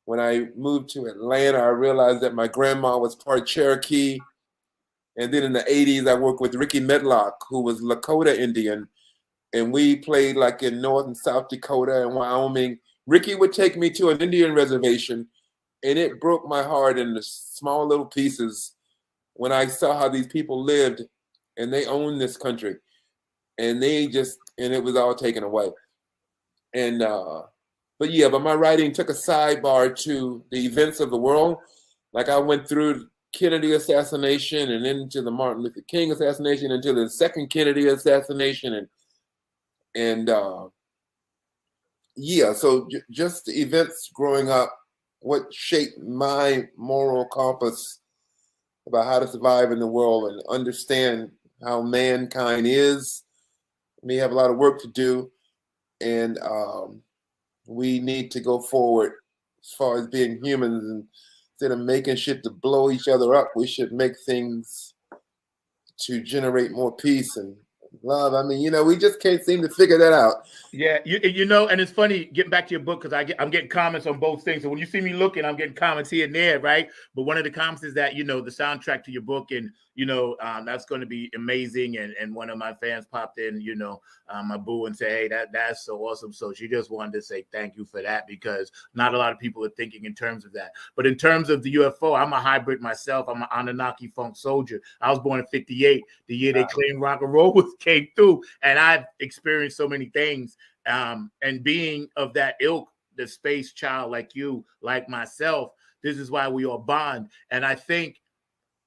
When I moved to Atlanta, I realized that my grandma was part Cherokee. And then in the 80s, I worked with Ricky Medlock, who was Lakota Indian. And we played like in North and South Dakota and Wyoming. Ricky would take me to an Indian reservation, and it broke my heart in the small little pieces when I saw how these people lived, and they owned this country, and it was all taken away. And but my writing took a sidebar to the events of the world. Like I went through Kennedy assassination and into the Martin Luther King assassination, into the second Kennedy assassination, so just the events growing up, what shaped my moral compass about how to survive in the world and understand how mankind is. We have a lot of work to do, and we need to go forward as far as being humans. And instead of making shit to blow each other up, we should make things to generate more peace and love. I mean, we just can't seem to figure that out. Yeah, and it's funny getting back to your book because I'm getting comments on both things. So when you see me looking, I'm getting comments here and there, right? But one of the comments is that the soundtrack to your book, and that's going to be amazing. And one of my fans popped in, my boo, and say, "Hey, that's so awesome." So she just wanted to say thank you for that, because not a lot of people are thinking in terms of that. But in terms of the UFO, I'm a hybrid myself. I'm an Anunnaki funk soldier. I was born in '58, the year they claimed rock and roll came through, and I've experienced so many things And being of that ilk, the space child like you, like myself, this is why we all bond. And I think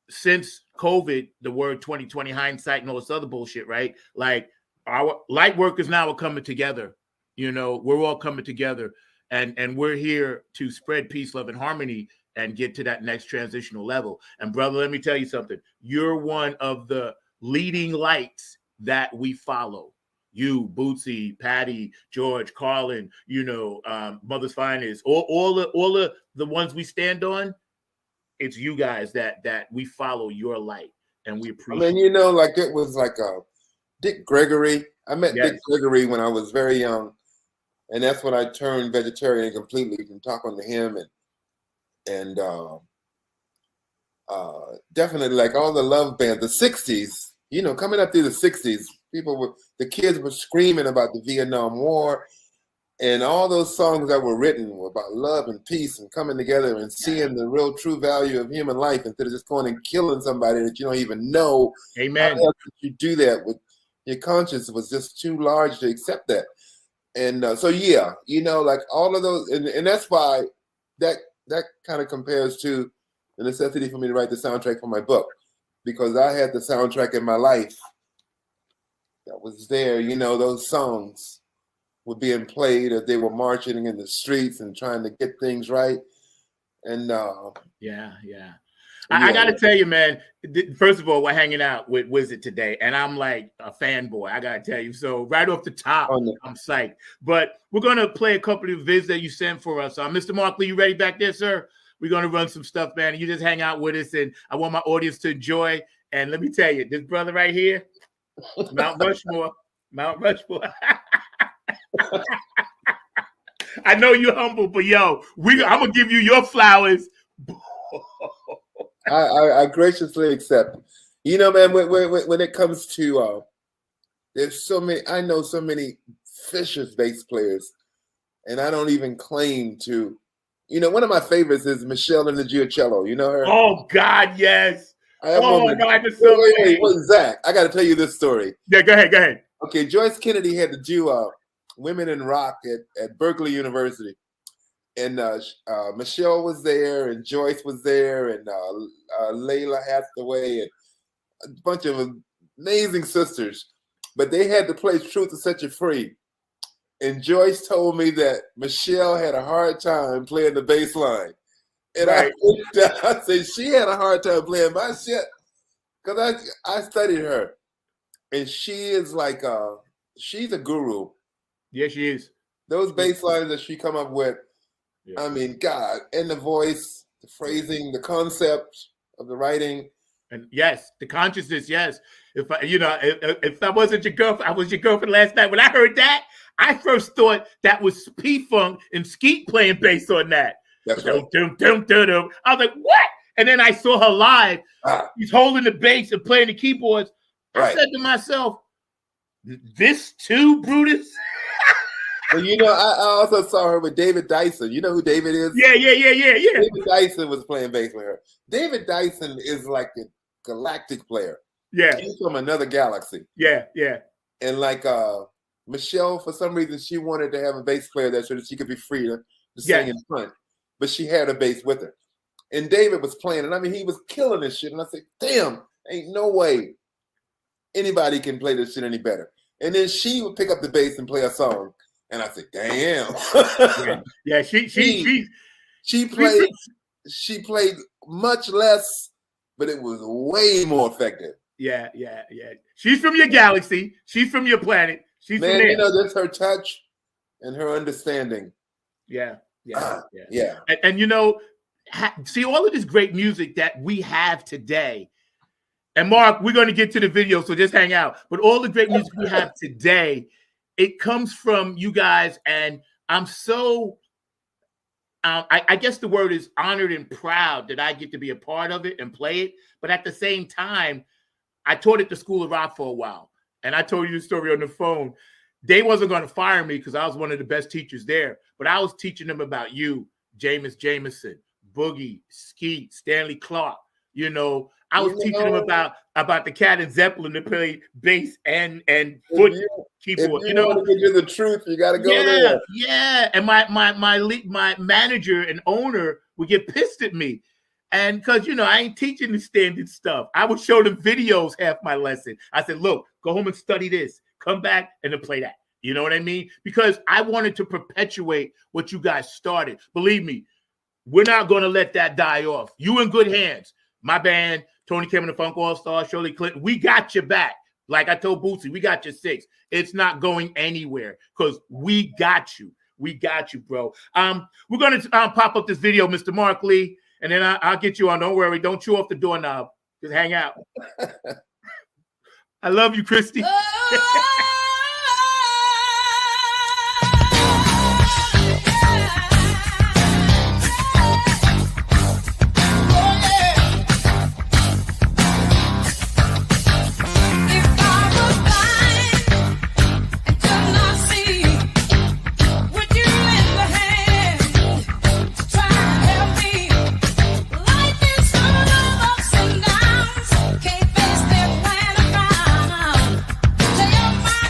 since COVID, the word 2020 hindsight and all this other bullshit, right? Like our light workers now are coming together. You know, we're all coming together, and we're here to spread peace, love, and harmony and get to that next transitional level. And brother, let me tell you something. You're one of the leading lights that we follow. You, Bootsy, Patty, George, Carlin, you know, Mother's Finest, all the ones we stand on. It's you guys that we follow your light, and we appreciate. I mean, you know, like it was like Dick Gregory. I met Yes. Dick Gregory when I was very young, and that's when I turned vegetarian completely from talking to him, and definitely like all the love bands, the '60s. You know, coming up through the '60s, the kids were screaming about the Vietnam War. And all those songs that were written were about love and peace and coming together and seeing the real true value of human life instead of just going and killing somebody that you don't even know. Amen. How else did you do that? With your conscience was just too large to accept that. And so, yeah, you know, like all of those, and that's why that kind of compares to the necessity for me to write the soundtrack for my book, because I had the soundtrack in my life that was there, you know, those songs were being played as they were marching in the streets and trying to get things right. And yeah. I got to tell you, man, first of all, we're hanging out with Wyzard today, and I'm like a fanboy. I got to tell you. So right off the top, I'm psyched. But we're going to play a couple of vids that you sent for us. Mr. Markley, you ready back there, sir? We're going to run some stuff, man. You just hang out with us, and I want my audience to enjoy. And let me tell you, this brother right here, Mount Rushmore. I know you're humble, but yo, I'm gonna give you your flowers. I graciously accept. You know, man, when it comes to there's so many. I know so many vicious bass players, and I don't even claim to. You know, one of my favorites is Michelle and the Giocello. You know her? Oh God, yes. Wait, Zach, I got to tell you this story. Yeah, go ahead. Okay, Joyce Kennedy had to do Women in Rock at Berkeley University. And Michelle was there, and Joyce was there, and Layla Hathaway, and a bunch of amazing sisters. But they had to play Truth to Set You Free. And Joyce told me that Michelle had a hard time playing the bass line. And right. I said she had a hard time playing my shit because I studied her. And she is like, she's a guru. Yeah, she is. Those bass lines that she come up with, yeah. I mean, God, and the voice, the phrasing, the concept of the writing. And yes, the consciousness, yes. If I wasn't your girlfriend, I was your girlfriend last night. When I heard that, I first thought that was P-Funk and Skeet playing bass on that. That's right. I was like, what? And then I saw her live. She's holding the bass and playing the keyboards. I said to myself, this too, Brutus? Well, you know, I also saw her with David Dyson. You know who David is? Yeah. David Dyson was playing bass with her. David Dyson is like a galactic player. Yeah. He's from another galaxy. Yeah. And like Michelle, for some reason, she wanted to have a bass player there so that she could be free to sing in front. But she had a bass with her. And David was playing, and I mean, he was killing this shit. And I said, damn, ain't no way anybody can play this shit any better. And then she would pick up the bass and play a song. And I said, damn. Yeah, she played much less, but it was way more effective. Yeah. She's from your galaxy. She's from your planet. She's from there. You know, that's her touch and her understanding. Yeah. And you know, see all of this great music that we have today. And Mark, we're going to get to the video, so just hang out. But all the great music we have today, it comes from you guys, and I'm so, I guess the word is honored and proud that I get to be a part of it and play it. But at the same time, I taught at the School of Rock for a while, and I told you the story on the phone. They wasn't going to fire me because I was one of the best teachers there, but I was teaching them about you, Jameis Jameson, Boogie, Skeet, Stanley Clark. You know, I was teaching them about the Cat and Zeppelin to play bass and foot keyboard. If you want to get to the truth, you got to go there. Yeah. And my manager and owner would get pissed at me. And because, I ain't teaching the standard stuff. I would show them videos half my lesson. I said, look, go home and study this. Come back and then play that. You know what I mean? Because I wanted to perpetuate what you guys started. Believe me, we're not going to let that die off. You in good hands. My band, Tony Kim and the Funk All-Stars, Shirley Clinton, we got your back. Like I told Bootsy, we got your 6. It's not going anywhere because we got you. We got you, bro. We're going to pop up this video, Mr. Mark Lee. And then I'll get you on. Don't worry. Don't chew off the doorknob. Just hang out. I love you, Christy. Can't face that plan around. Tell your mind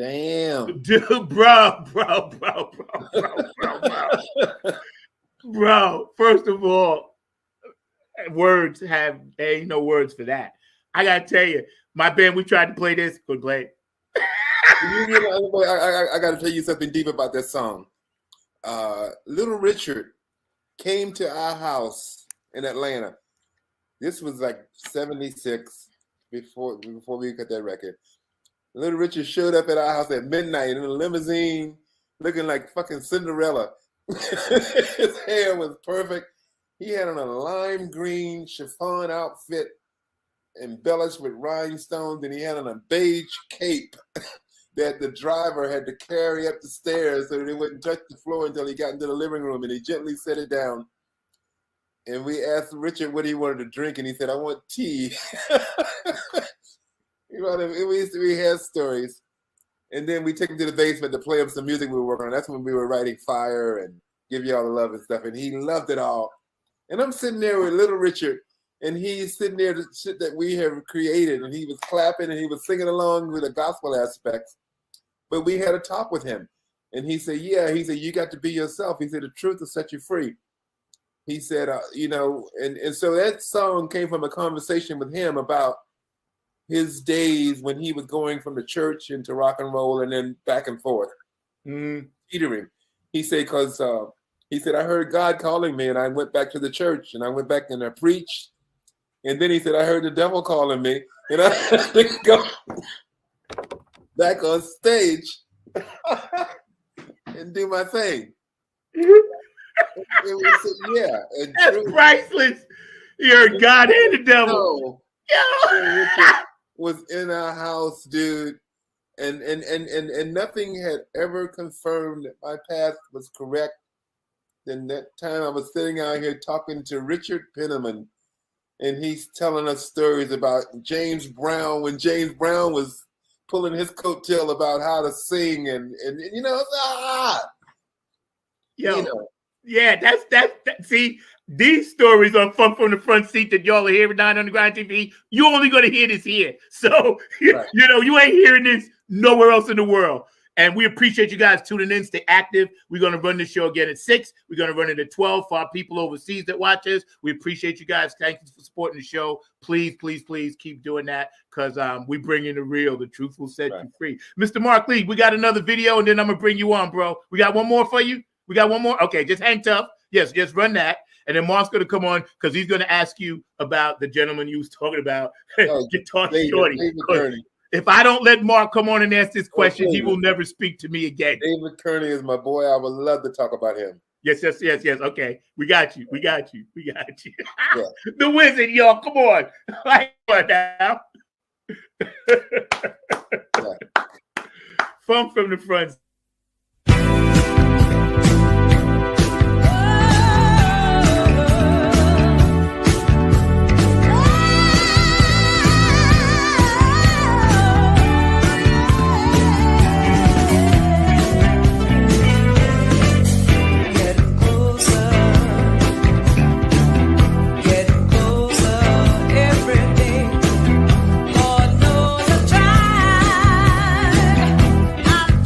Damn. Dude, bro. Bro, first of all, there ain't no words for that. I gotta tell you, my band, we tried to play this, couldn't play it. I got to tell you something deep about that song. Little Richard came to our house in Atlanta. This was like 76 before we got that record. Little Richard showed up at our house at midnight in a limousine looking like fucking Cinderella. His hair was perfect. He had on a lime green chiffon outfit embellished with rhinestones, and he had on a beige cape that the driver had to carry up the stairs so that it wouldn't touch the floor until he got into the living room, and he gently set it down. And we asked Richard what he wanted to drink, and he said, "I want tea." We had stories. And then we took him to the basement to play him some music we were working on. That's when we were writing Fire and Give You All the Love and stuff, and he loved it all. And I'm sitting there with Little Richard, and he's sitting there, the shit that we have created, and he was clapping and he was singing along with the gospel aspects. But we had a talk with him, and he said, you got to be yourself. He said, the truth will set you free. He said, and so that song came from a conversation with him about his days when he was going from the church into rock and roll and then back and forth. Teetering. He said, I heard God calling me, and I went back to the church, and I went back and I preached. And then he said, I heard the devil calling me, and I had to go back on stage and do my thing. That's priceless. You heard God and the devil. Was in our house, dude, and nothing had ever confirmed that my path was correct. Then that time I was sitting out here talking to Richard Penniman, and he's telling us stories about James Brown, when James Brown was pulling his coattail about how to sing, and yeah, that's see, these stories on Funk from the Front Seat that y'all are hearing on Underground TV, you only going to hear this here. So, right. You ain't hearing this nowhere else in the world. And we appreciate you guys tuning in. Stay active. We're going to run this show again at 6. We're going to run it at 12 for our people overseas that watch us. We appreciate you guys. Thank you for supporting the show. Please, please, please keep doing that, because we bring in the real. The truth will set you free. Mr. Mark Lee, we got another video, and then I'm going to bring you on, bro. We got one more for you? We got one more? Okay, just hang tough. Yes, just run that. And then Mark's going to come on because he's going to ask you about the gentleman you was talking about, Guitar Shorty. If I don't let Mark come on and ask this question, he will never speak to me again. David Kearney is my boy. I would love to talk about him. Yes. Okay, we got you. Yeah. The Wizard, y'all. Come on. Now. Funk from the Front.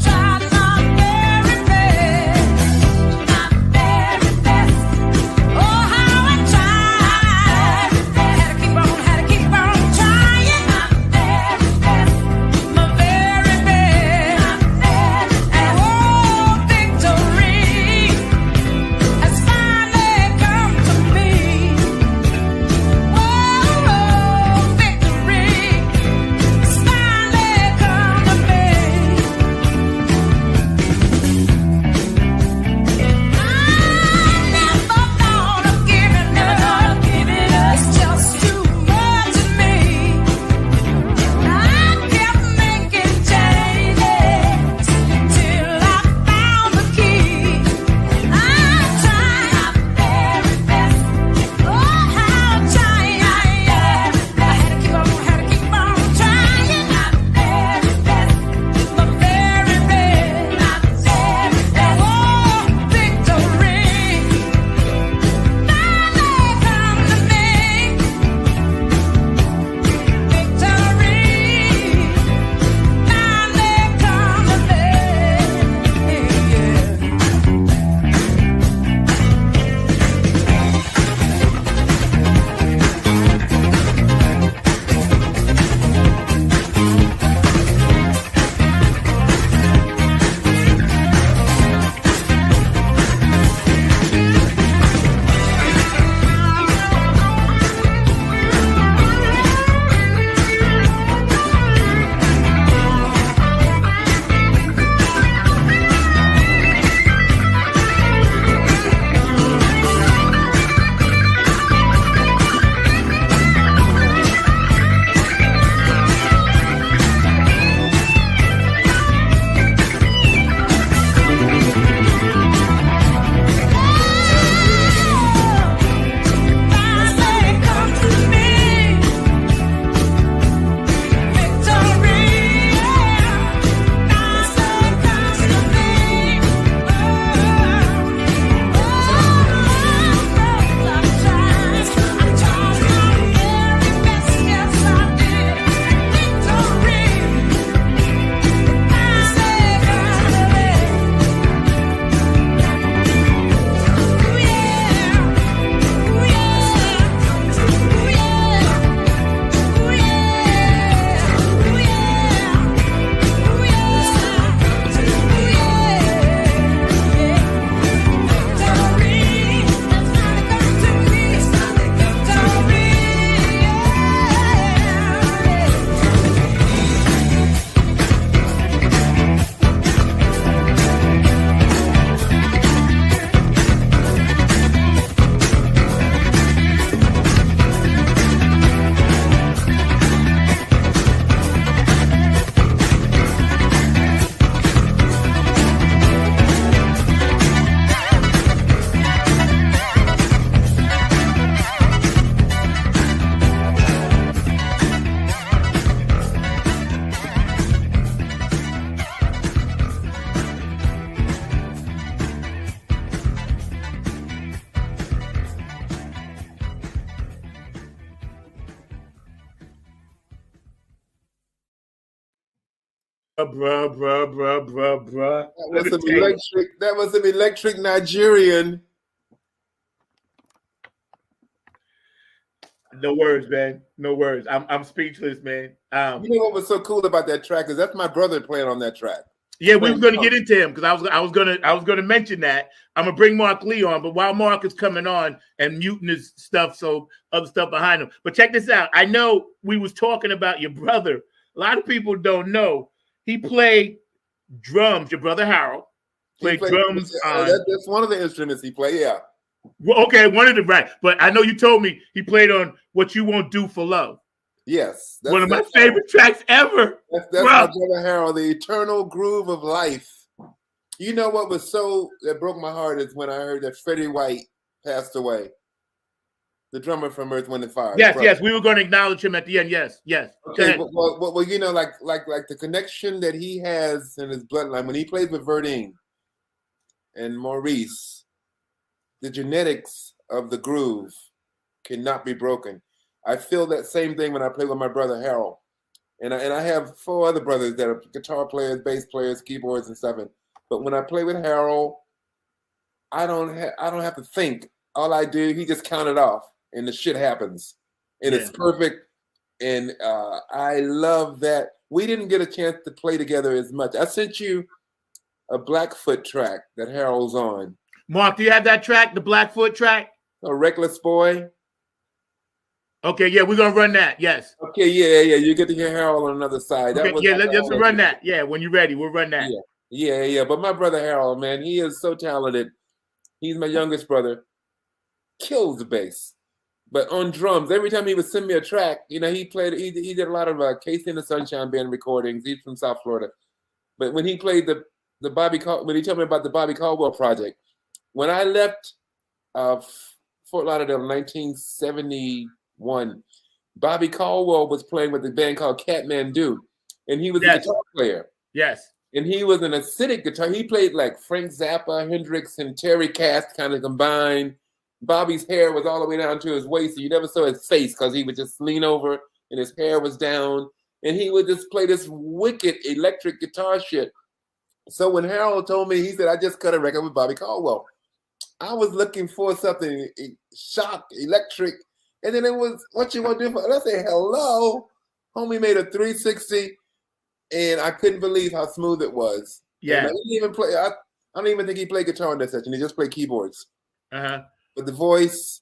Try Bruh. That was some electric Nigerian. No words, man. No words. I'm speechless, man. You know what was so cool about that track is that's my brother playing on that track. Yeah, we were going to get into him because I was gonna mention that. I'm gonna bring Mark Lee on, but while Mark is coming on and muting his stuff, so other stuff behind him. But check this out. I know we was talking about your brother. A lot of people don't know he played drums. Your brother Harold played drums. That's one of the instruments he played. Yeah. Well, okay, one of the right. But I know you told me he played on "What You Won't Do for Love." Yes, one of my favorite tracks ever. That's my brother Harold, the eternal groove of life. You know what was that broke my heart is when I heard that Freddie White passed away, the drummer from Earth, Wind and Fire. Yes, we were going to acknowledge him at the end. Yes. Okay, well, you know, like the connection that he has in his bloodline when he played with Verdine and Maurice, the genetics of the groove cannot be broken. I feel that same thing when I play with my brother Harold, and I have 4 other brothers that are guitar players, bass players, keyboards, and stuff. But when I play with Harold, I don't have to think. All I do, he just count it off, and the shit happens, and it's perfect. And I love that we didn't get a chance to play together as much. I sent you a Blackfoot track that Harold's on. Mark, do you have that track, the Blackfoot track? A Reckless Boy. Okay, yeah, we're gonna run that. Yes. Okay, yeah. You get to hear Harold on another side. Okay, let's run that. Yeah, when you're ready, we'll run that. Yeah. But my brother Harold, man, he is so talented. He's my youngest brother. Kills the bass, but on drums. Every time he would send me a track, you know, he played. He did a lot of Casey and the Sunshine Band recordings. He's from South Florida, but when he played when he told me about the Bobby Caldwell project, when I left Fort Lauderdale in 1971. Bobby Caldwell was playing with a band called Kathmandu, and he was a guitar player. Yes. And he was an acidic guitar. He played like Frank Zappa, Hendrix, and Terry Kath kind of combined. Bobby's hair was all the way down to his waist, so you never saw his face because he would just lean over and his hair was down. And he would just play this wicked electric guitar shit. So when Harold told me, he said, I just cut a record with Bobby Caldwell. I was looking for something shock, electric. And then it was, what you want to do for? And I said, hello. Homie made a 360, and I couldn't believe how smooth it was. Yeah. And I didn't even play. I don't even think he played guitar in that session. He just played keyboards. Uh-huh. But the voice,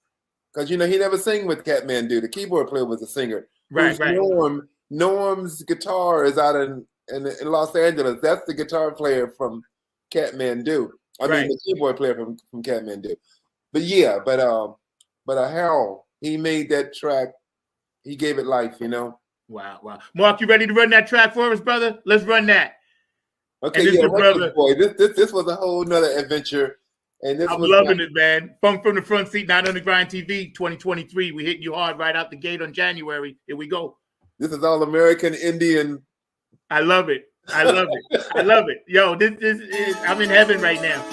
because, you know, he never sang with Kathmandu. The keyboard player was a singer. Right. Norm's guitar is out in Los Angeles. That's the guitar player from Kathmandu. I mean, the keyboard player from Kathmandu. But Harold, he made that track. He gave it life, you know. Wow. Mark, you ready to run that track for us, brother? Let's run that. Okay, brother. Boy, this was a whole nother adventure. And I'm loving it, man. Funk from the Front Seat, 9 on the Grind TV 2023. We hitting you hard right out the gate on January. Here we go. This is all American Indian. I love it. I love it. Yo, this is, I'm in heaven right now.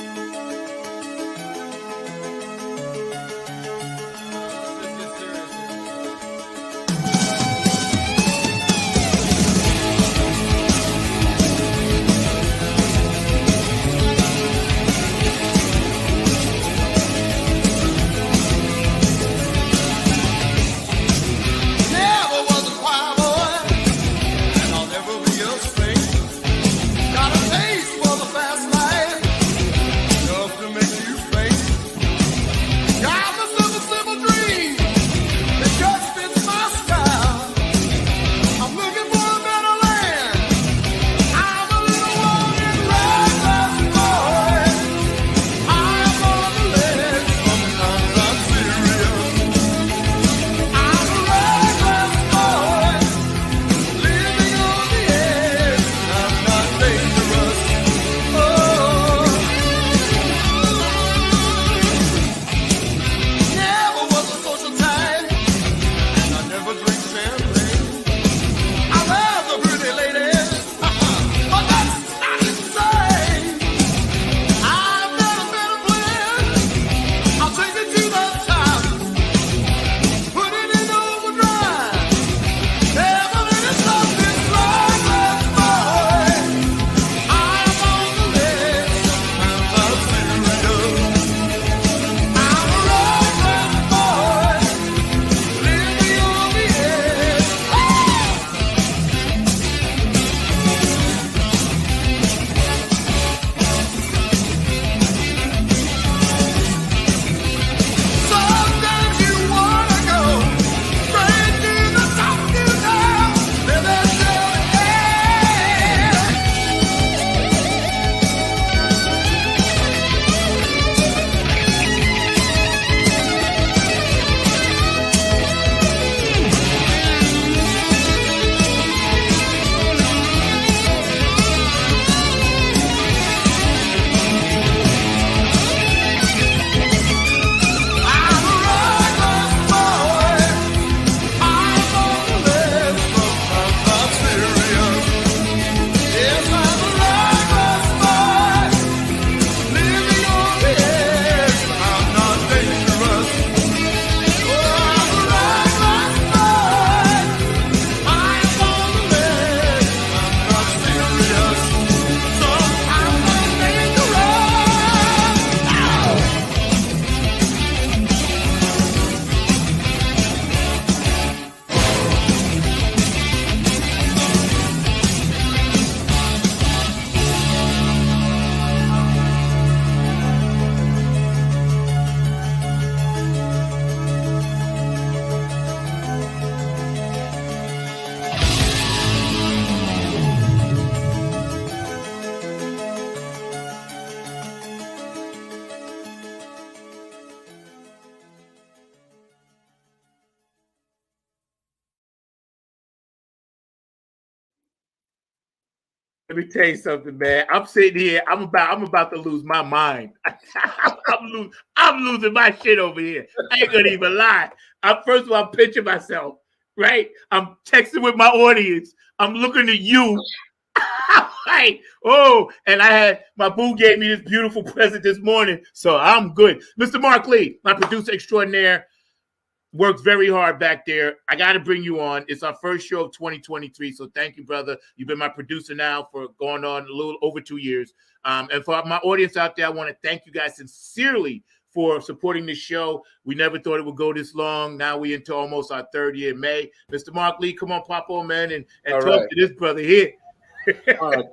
Let me tell you something, man. I'm sitting here. I'm about to lose my mind. I'm losing my shit over here. I ain't gonna even lie. First of all, I'm picturing myself, right? I'm texting with my audience. I'm looking at you. Right. Oh, and I had my boo gave me this beautiful present this morning, so I'm good. Mr. Mark Lee, my producer extraordinaire, worked very hard back there. I got to bring you on. It's our first show of 2023. So thank you, brother. You've been my producer now for going on a little over 2 years. And for my audience out there, I want to thank you guys sincerely for supporting this show. We never thought it would go this long. Now we into almost our third year in May. Mr. Mark Lee, come on, pop on, man, and talk to this brother here. All right.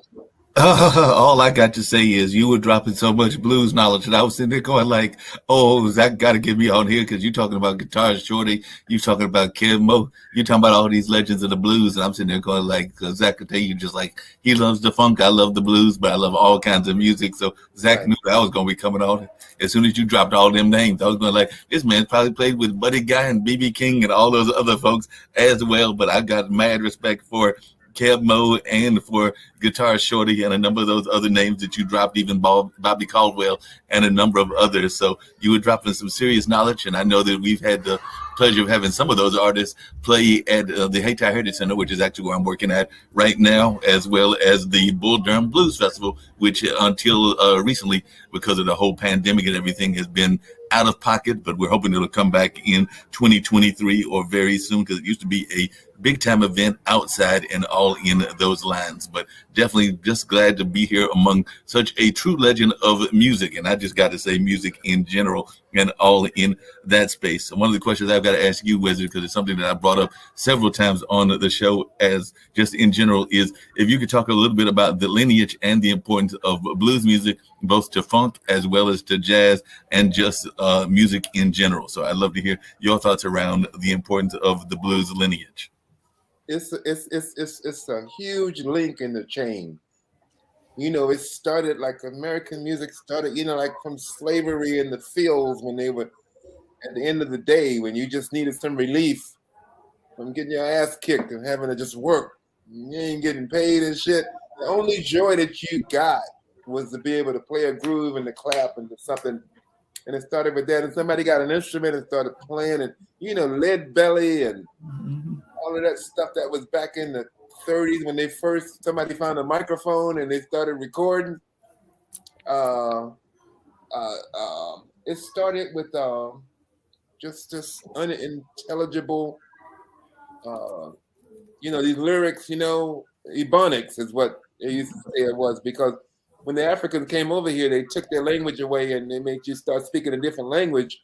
All I got to say is you were dropping so much blues knowledge, and I was sitting there going like, "Oh, Zach got to get me on here because you're talking about Guitar Shorty, you talking about Kev Mo, you're talking about all these legends of the blues," and I'm sitting there going like, Zach could tell you just like he loves the funk, I love the blues, but I love all kinds of music. So Zach knew that I was going to be coming on. As soon as you dropped all them names, I was going like, this man probably played with Buddy Guy and BB King and all those other folks as well. But I got mad respect for Kev Mo and for Guitar Shorty and a number of those other names that you dropped, even Bobby Caldwell and a number of others. So you were dropping some serious knowledge, and I know that we've had the pleasure of having some of those artists play at the Hayti Heritage Center, which is actually where I'm working at right now, as well as the Bull Durham Blues Festival, which until recently, because of the whole pandemic and everything, has been out of pocket, but we're hoping it'll come back in 2023 or very soon, because it used to be a big time event outside and all in those lines. But definitely just glad to be here among such a true legend of music. And I just got to say music in general and all in that space. So one of the questions I've got to ask you, Wyzard, because it's something that I brought up several times on the show as just in general, is if you could talk a little bit about the lineage and the importance of blues music, both to funk as well as to jazz and just music in general. So I'd love to hear your thoughts around the importance of the blues lineage. It's a huge link in the chain. You know, it started like American music started, you know, like from slavery in the fields when they were at the end of the day, when you just needed some relief from getting your ass kicked and having to just work. You ain't getting paid and shit. The only joy that you got was to be able to play a groove and to clap and to something. And it started with that. And somebody got an instrument and started playing, and, you know, Lead Belly and all of that stuff that was back in the 30s when they first, somebody found a microphone and they started recording. It started with just unintelligible, you know, these lyrics, you know, Ebonics is what they used to say it was, because when the Africans came over here, they took their language away and they made you start speaking a different language.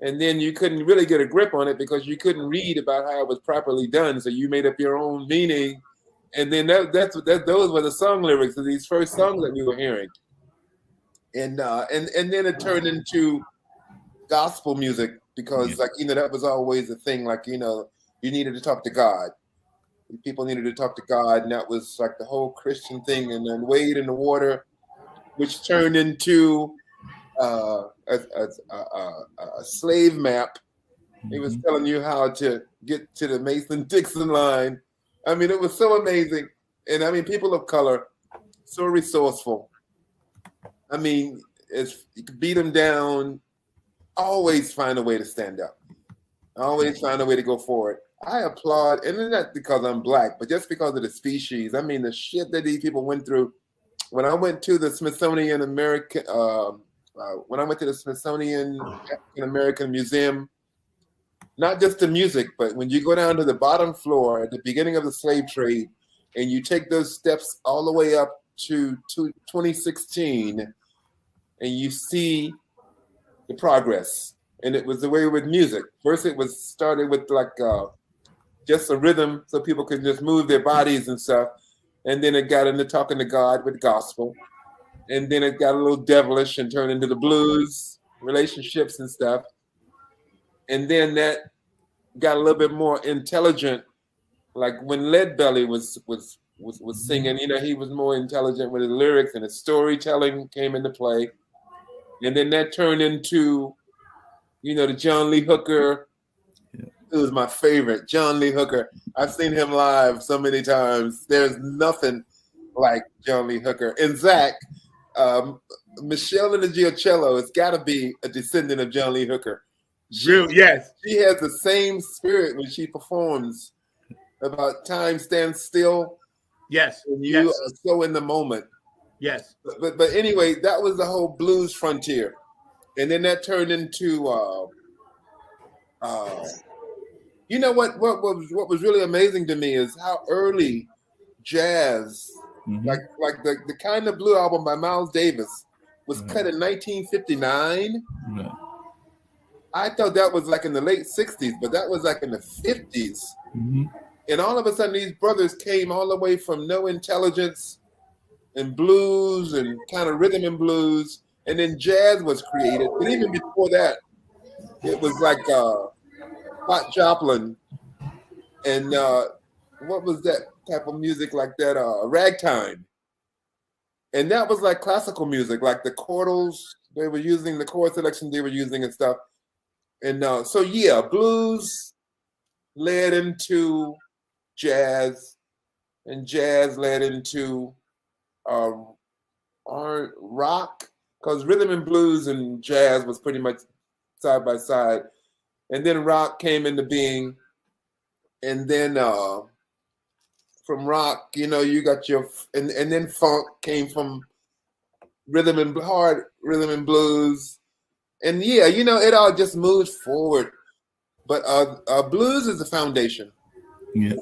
And then you couldn't really get a grip on it because you couldn't read about how it was properly done. So you made up your own meaning. And then those were the song lyrics of these first songs that we were hearing. And then it turned into gospel music because, like, you know, that was always a thing. Like, you know, you needed to talk to God. People needed to talk to God. And that was like the whole Christian thing. And then Wade in the Water, which turned into a slave map. He was telling you how to get to the Mason-Dixon line. I mean, it was so amazing. And I mean, people of color, so resourceful. I mean, you could beat them down, always find a way to stand up. Always find a way to go forward. I applaud, and not because I'm black, but just because of the species. I mean, the shit that these people went through. When I went to the Smithsonian African American Museum, not just the music, but when you go down to the bottom floor at the beginning of the slave trade, and you take those steps all the way up to 2016, and you see the progress. And it was the way with music. First, it was started with like just a rhythm, so people could just move their bodies and stuff. And then it got into talking to God with gospel. And then it got a little devilish and turned into the blues, relationships and stuff. And then that got a little bit more intelligent. Like when Lead Belly was singing, you know, he was more intelligent with his lyrics and his storytelling came into play. And then that turned into, you know, the John Lee Hooker. It was my favorite, John Lee Hooker. I've seen him live so many times. There's nothing like John Lee Hooker. And Zach, Michelle in the Giocello has got to be a descendant of John Lee Hooker. Yes. She has the same spirit when she performs about time stands still. Yes. And you are so in the moment. Yes. But anyway, that was the whole blues frontier. And then that turned into you know what was really amazing to me is how early jazz, like the Kind of Blue album by Miles Davis was cut in 1959. I thought that was like in the late 60s, but that was like in the 50s. And all of a sudden these brothers came all the way from no intelligence and blues and kind of rhythm and blues, and then jazz was created. But even before that, it was like Hot Joplin and what was that type of music like that? Ragtime. And that was like classical music, like the chordals they were using, the chord selection they were using and stuff. And so yeah, blues led into jazz, and jazz led into rock, because rhythm and blues and jazz was pretty much side by side. And then rock came into being. And then from rock, you know, you got your, and then funk came from hard rhythm and blues. And yeah, you know, it all just moves forward. But blues is the foundation. Yeah.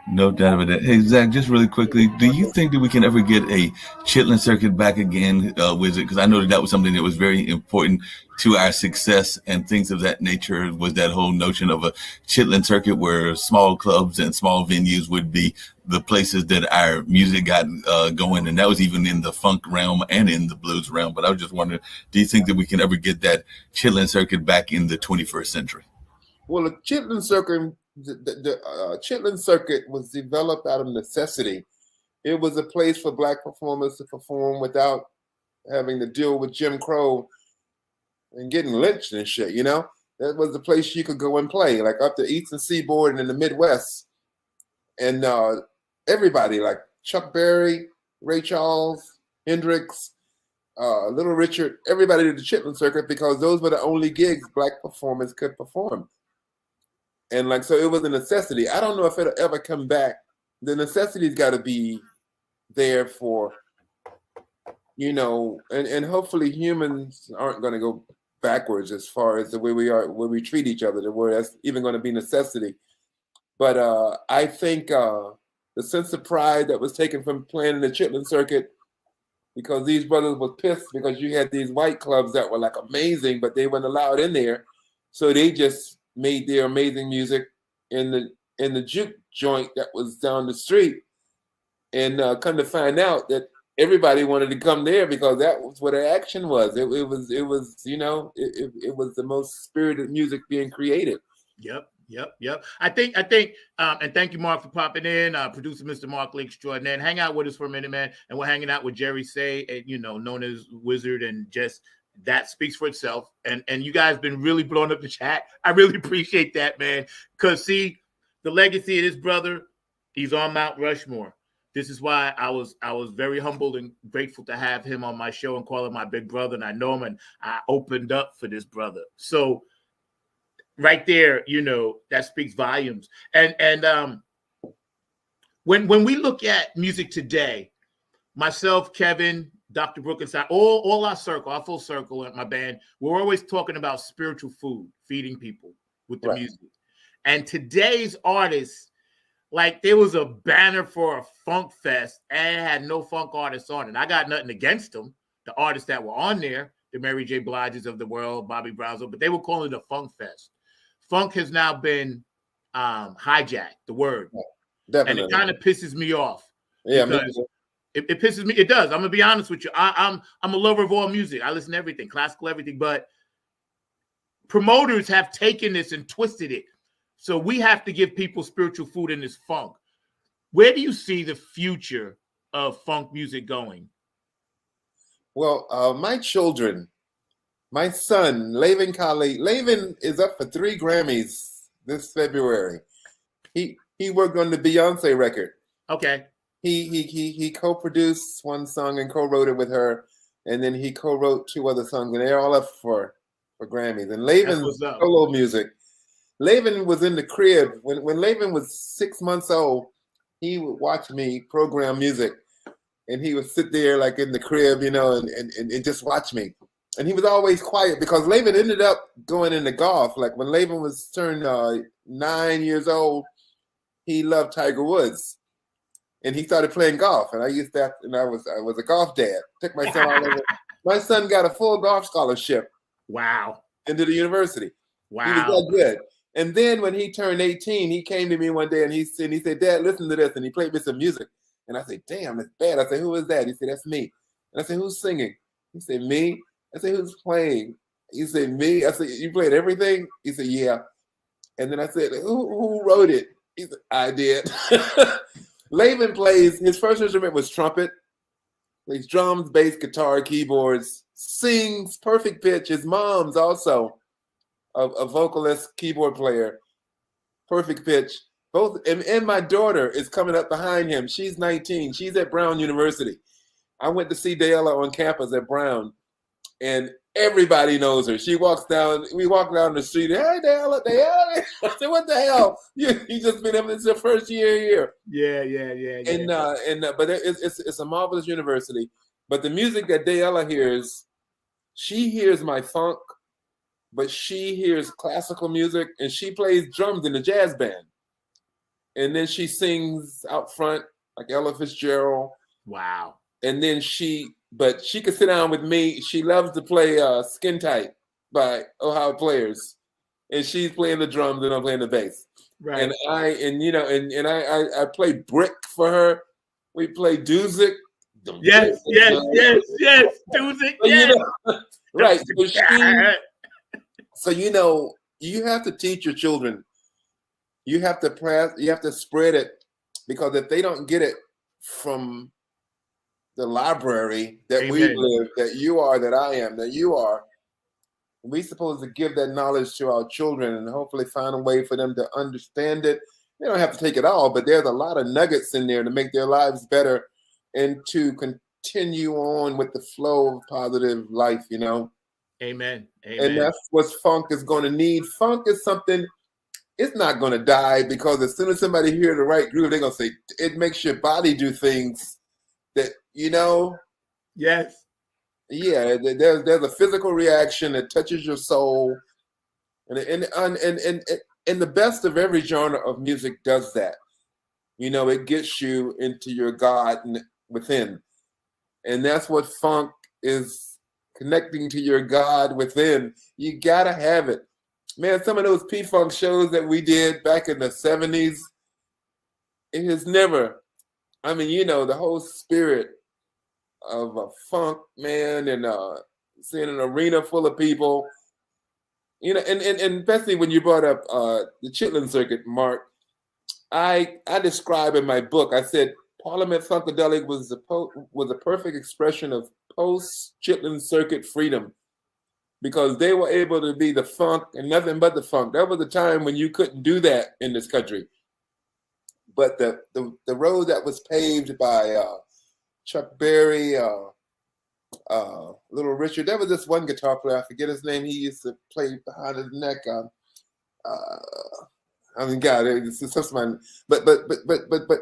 No doubt about that. Hey, Zach, just really quickly, do you think that we can ever get a Chitlin circuit back again, Wyzard? Because I know that was something that was very important to our success and things of that nature, was that whole notion of a Chitlin circuit where small clubs and small venues would be the places that our music got going. And that was even in the funk realm and in the blues realm. But I was just wondering, do you think that we can ever get that Chitlin circuit back in the 21st century? Well, the Chitlin circuit, the Chitlin circuit was developed out of necessity. It was a place for Black performers to perform without having to deal with Jim Crow and getting lynched and shit, you know? That was the place you could go and play, like up the Eastern Seaboard and in the Midwest. And everybody, like Chuck Berry, Ray Charles, Hendrix, Little Richard, everybody did the Chitlin circuit because those were the only gigs Black performers could perform. And like, so it was a necessity. I don't know if it'll ever come back. The necessity's got to be there for, you know, and hopefully humans aren't going to go backwards as far as the way we are, where we treat each other, where that's even going to be necessity. But I think the sense of pride that was taken from playing in the Chitlin circuit, because these brothers were pissed because you had these white clubs that were like amazing, but they weren't allowed in there. So they just made their amazing music in the juke joint that was down the street, and come to find out that everybody wanted to come there because that was where the action was. It was you know, it was the most spirited music being created. Yep. I think, and thank you, Mark, for popping in. Producer Mr. Mark Lake Extraordinaire. Hang out with us for a minute, man. And we're hanging out with Jerry Say, and, you know, known as Wyzard, and just that speaks for itself. And you guys been really blowing up the chat. I really appreciate that, man. Because see, the legacy of this brother, he's on Mount Rushmore. This is why I was very humbled and grateful to have him on my show and call him my big brother. And I know him, and I opened up for this brother. So right there, you know, that speaks volumes. And when we look at music today, myself, Kevin, Dr. Brooke, and all our circle, our full circle at my band, we're always talking about spiritual food, feeding people with the music. And today's artists, like, there was a banner for a funk fest and it had no funk artists on it. I got nothing against them, the artists that were on there, the Mary J. Bliges of the world, Bobby Brown's, but they were calling it a funk fest. Funk has now been hijacked, the word. Definitely. And it kind of pisses me off. Yeah, it pisses me. It does. I'm gonna be honest with you. I'm a lover of all music. I listen to everything, classical, everything. But promoters have taken this and twisted it. So we have to give people spiritual food in this funk. Where do you see the future of funk music going? Well, my children, my son, Laven Kali, Laven is up for 3 Grammys this February. He worked on the Beyonce record. Okay. he co-produced one song and co-wrote it with her, and then he co-wrote 2 other songs, and they're all up for Grammys. And Laven's solo music. Laven was in the crib when Laven was 6 months old. He would watch me program music, and he would sit there like in the crib, you know, and just watch me. And he was always quiet because Laven ended up going into golf. Like when Laven was turned 9 years old, he loved Tiger Woods, and he started playing golf. And I used that, and I was a golf dad. Took my son all over. My son got a full golf scholarship. Wow! Into the university. Wow! He was that good. And then when he turned 18, he came to me one day and he said, "Dad, listen to this." And he played me some music. And I said, "Damn, that's bad." I said, "Who is that?" He said, "That's me." And I said, "Who's singing?" He said, "Me." I said, "Who's playing?" He said, "Me." I said, "You played everything?" He said, "Yeah." And then I said, Who wrote it?" He said, "I did." Laven plays, his first instrument was trumpet. Plays drums, bass, guitar, keyboards, sings perfect pitch. His mom's also a vocalist, keyboard player, perfect pitch. Both, and my daughter is coming up behind him. She's 19. She's at Brown University. I went to see Dayella on campus at Brown, and everybody knows her. We walk down the street. "Hey, Dayella." I said, "What the hell? You just been here. It's your first year here." Yeah. But it's a marvelous university. But the music that Dayella hears, she hears my funk, but she hears classical music, and she plays drums in a jazz band. And then she sings out front like Ella Fitzgerald. Wow. And then she could sit down with me. She loves to play Skin Tight by Ohio Players. And she's playing the drums and I'm playing the bass. Right. And I play brick for her. We play Duzik. Yes. Duzik, yes. Right. So you have to teach your children. You have to spread it, because if they don't get it from the library that Amen. We live, that you are, that I am, that you are, we're supposed to give that knowledge to our children and hopefully find a way for them to understand it. They don't have to take it all, but there's a lot of nuggets in there to make their lives better and to continue on with the flow of positive life, Amen. And that's what funk is going to need. Funk is something, it's not going to die, because as soon as somebody hears the right groove, they're going to say, it makes your body do things that, Yes. Yeah, there's a physical reaction that touches your soul. And the best of every genre of music does that. It gets you into your God within. And that's what funk is, connecting to your God within. You got to have it. Man, some of those P-Funk shows that we did back in the 70s, it has never, the whole spirit of a funk, man, and seeing an arena full of people, and especially when you brought up the Chitlin Circuit, Mark, I describe in my book, I said Parliament Funkadelic was a perfect expression of post-Chitlin Circuit freedom, because they were able to be the funk and nothing but the funk. That was a time when you couldn't do that in this country. But the road that was paved by Chuck Berry, Little Richard, there was this one guitar player, I forget his name, he used to play behind his neck. God, it's just my, but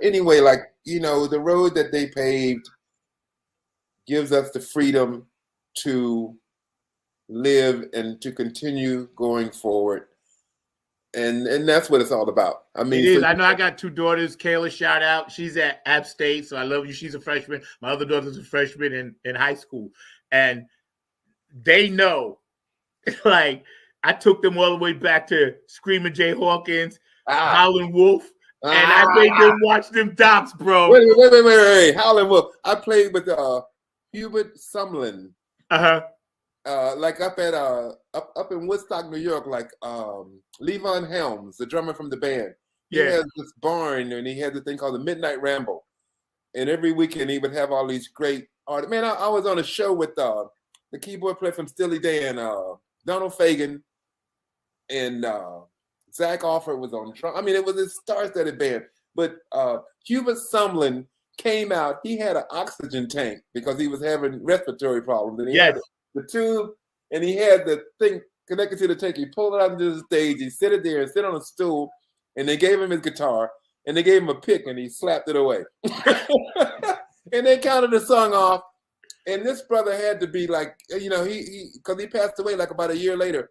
anyway, the road that they paved gives us the freedom to live and to continue going forward. And that's what it's all about. It is. I know I got 2 daughters. Kayla, shout out. She's at App State, so I love you. She's a freshman. My other daughter's a freshman in high school. And they know, I took them all the way back to Screaming Jay Hawkins, Howlin' Wolf, and I made them watch them docs, bro. Wait. Howlin' Wolf. I played with Hubert Sumlin. Up at up in Woodstock, New York, Levon Helms, the drummer from the band. He has this barn, and he had this thing called the Midnight Ramble. And every weekend he would have all these great artists. Man, I was on a show with the keyboard player from Steely Dan, Donald Fagen, and Zach Offer was on drum. It was a star-studded band. But Hubert Sumlin came out. He had an oxygen tank because he was having respiratory problems, and he Yes. had the tube, and he had the thing connected to the tank. He pulled it out into the stage. He sit it there and sit on a stool, and they gave him his guitar, and they gave him a pick, and he slapped it away. And they counted the song off. And this brother had to be like, you know, he because he passed away like about a year later.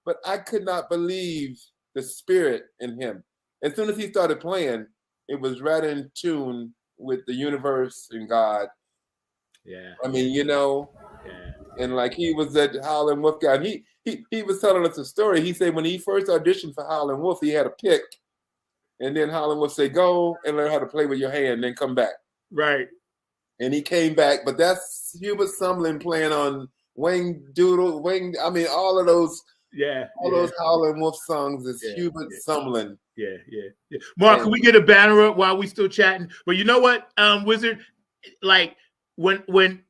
But I could not believe the spirit in him. As soon as he started playing, it was right in tune with the universe and God. Yeah. I mean, you know, Yeah. and like he was at Howlin' Wolf guy. He was telling us a story. He said when he first auditioned for Howlin' Wolf, he had a pick. And then Howlin' Wolf say, go and learn how to play with your hand, then come back. Right. And he came back, but that's Hubert Sumlin playing on Wayne Doodle, I mean, all of those, those Howlin' Wolf songs is Hubert Sumlin. Yeah. Mark, And, can we get a banner up while we still chatting? But you know what, Wizard? Like when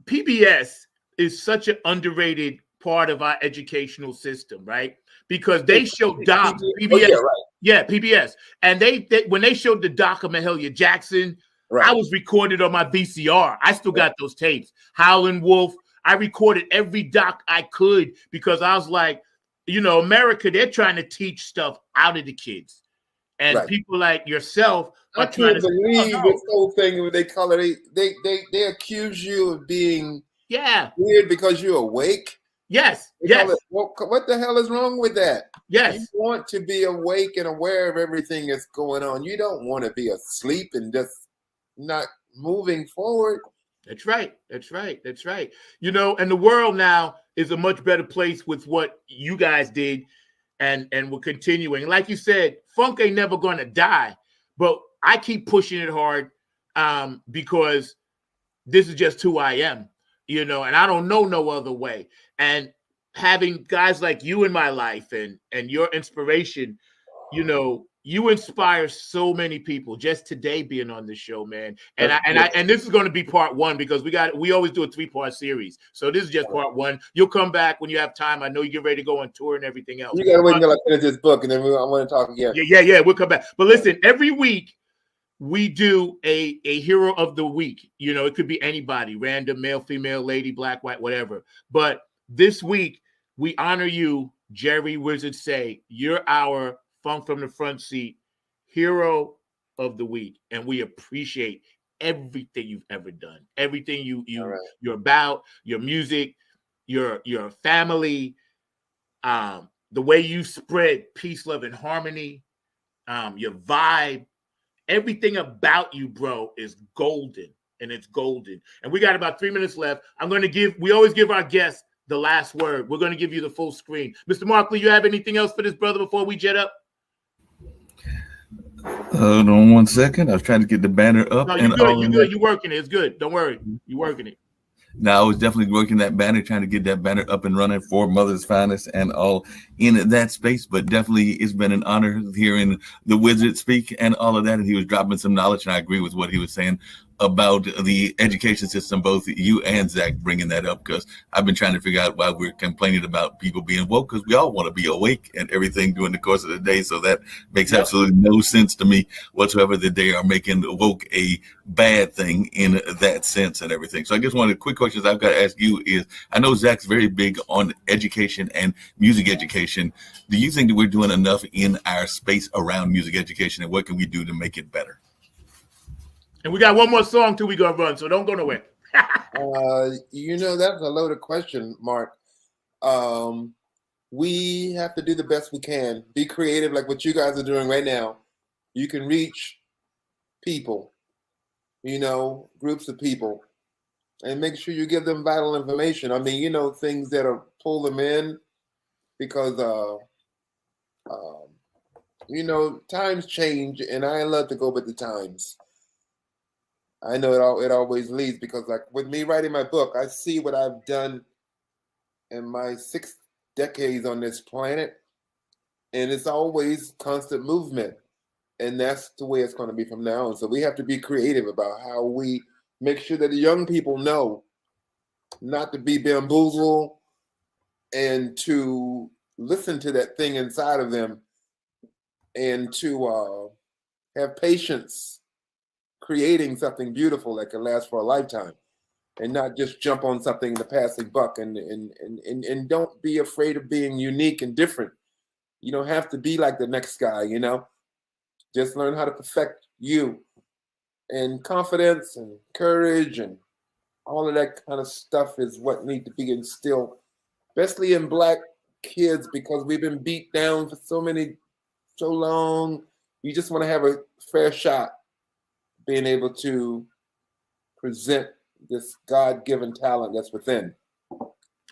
PBS is such an underrated part of our educational system, right? Because they show docs, PBS, PBS, and they when they showed the doc of Mahalia Jackson. Right. I was recorded on my VCR. I still got those tapes. Howlin' Wolf. I recorded every doc I could because I was like, you know, America, they're trying to teach stuff out of the kids. And people like yourself are trying to believe this whole thing where they call it, they accuse you of being weird because you're awake. Yes. What the hell is wrong with that? Yes. You want to be awake and aware of everything that's going on. You don't want to be asleep and just not moving forward. That's right. You know, and the world now is a much better place with what you guys did, and we're continuing. Like you said, funk ain't never gonna die, but I keep pushing it hard because this is just who I am, you know, and I don't know no other way. And having guys like you in my life and your inspiration, you know, you inspire so many people just today being on the show, man. And this is going to be part one because we always do a 3-part series. So this is just part one. You'll come back when you have time. I know you get ready to go on tour and everything else. You got to wait until I finish this book and then I want to talk again. Yeah. We'll come back. But listen, every week we do a hero of the week. You know, it could be anybody, random, male, female, lady, black, white, whatever. But this week we honor you, Jerry Wyzard Say. You're our Funk from the Front Seat hero of the week, and we appreciate everything you've ever done, everything you're about, your music, your family, the way you spread peace, love, and harmony, your vibe, everything about you, bro, is golden, and it's golden. And we got about 3 minutes left. We always give our guests the last word. We're going to give you the full screen. Mr. Markley, you have anything else for this brother before we jet up? Hold on 1 second. I was trying to get the banner up. No, you're good. You're good. You're working it. It's good. Don't worry. You're working it. No, I was definitely working that banner, trying to get that banner up and running for Mother's Finest and all in that space. But definitely it's been an honor hearing the Wyzard speak and all of that. And he was dropping some knowledge, and I agree with what he was saying about the education system, both you and Zach bringing that up, because I've been trying to figure out why we're complaining about people being woke, because we all want to be awake and everything during the course of the day. So that makes absolutely no sense to me whatsoever that they are making woke a bad thing in that sense and everything. So I guess one of the quick questions I've got to ask you is, I know Zach's very big on education and music education. Do you think that we're doing enough in our space around music education, and what can we do to make it better? And we got one more song till we go run, so don't go nowhere. You know, that's a loaded question, Mark. We have to do the best we can. Be creative, like what you guys are doing right now. You can reach people, you know, groups of people, and make sure you give them vital information. I mean, you know, things that'll pull them in, because, you know, times change, and I love to go with the times. I know it always leads, because like with me writing my book, I see what I've done in my 6 decades on this planet, and it's always constant movement, and that's the way it's going to be from now on. So we have to be creative about how we make sure that the young people know not to be bamboozled and to listen to that thing inside of them, and to have patience creating something beautiful that can last for a lifetime, and not just jump on something in the passing buck. And don't be afraid of being unique and different. You don't have to be like the next guy, you know. Just learn how to perfect you. And confidence and courage and all of that kind of stuff is what needs to be instilled, especially in Black kids, because we've been beat down for so long. You just want to have a fair shot being able to present this God-given talent that's within.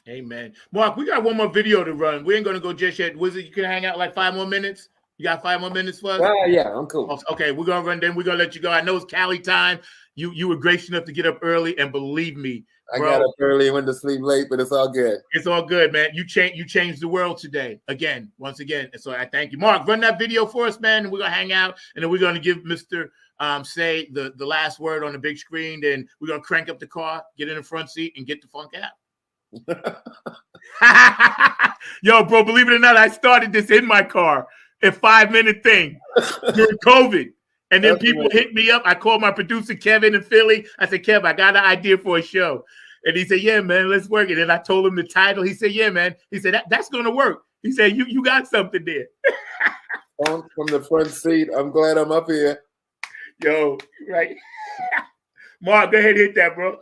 Amen. Mark, we got one more video to run. We ain't going to go just yet. Wyzard, you can hang out like 5 more minutes? You got 5 more minutes for us? Yeah, I'm cool. Okay, we're going to run, then we're going to let you go. I know it's Cali time. You were gracious enough to get up early, and believe me, bro, I got up early, went to sleep late, but it's all good. It's all good, man. You changed the world today, once again. And so I thank you. Mark, run that video for us, man, and we're going to hang out, and then we're going to give Mr. Say the last word on the big screen, then we're going to crank up the car, get in the front seat, and get the funk out. Yo, bro, believe it or not, I started this in my car, a 5-minute thing during COVID. And then people hit me up. I called my producer, Kevin, in Philly. I said, Kev, I got an idea for a show. And he said, yeah, man, let's work it. And I told him the title. He said, yeah, man. He said, that's going to work. He said, you got something there. From the front seat. I'm glad I'm up here. Yo, right. Mark, go ahead and hit that, bro.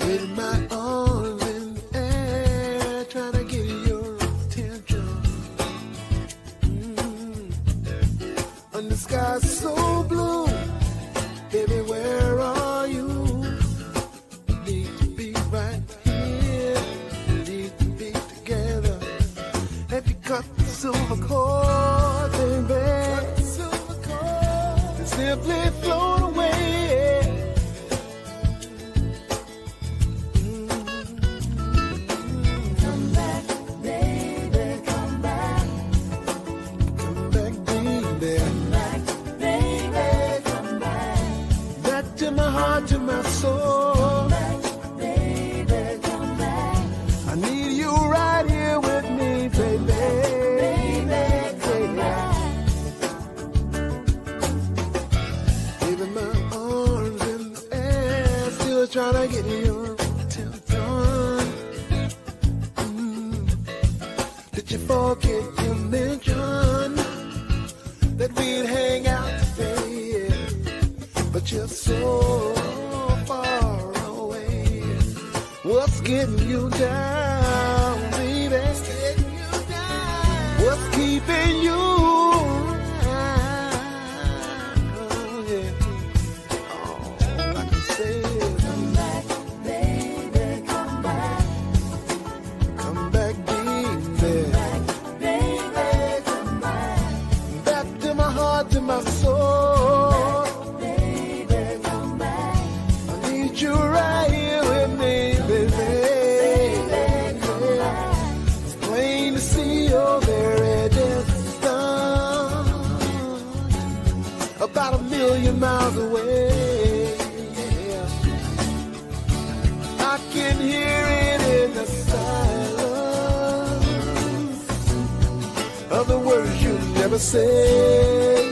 With my arms in the air, trying to get your attention. And the sky's so blue, baby, where are you? We need to be right here, we need to be together. Have you cut the silver cord, baby? And simply float away. To my soul, come back, baby, come back. I need you right here with me, baby, baby, come back. Leaving my arms in the air, still trying to get your attention. Did you forget to mention that we'd hang out today? But you're so far away. What's getting you down, baby? What's keeping you around? Oh, yeah. All I can say is come back, baby, come back. Come back, baby. Come back, baby, come back. Back to my heart, to my soul. You right here with me, baby. It's plain to see you're very distant, about 1,000,000 miles away. I can hear it in the silence of the words you never say.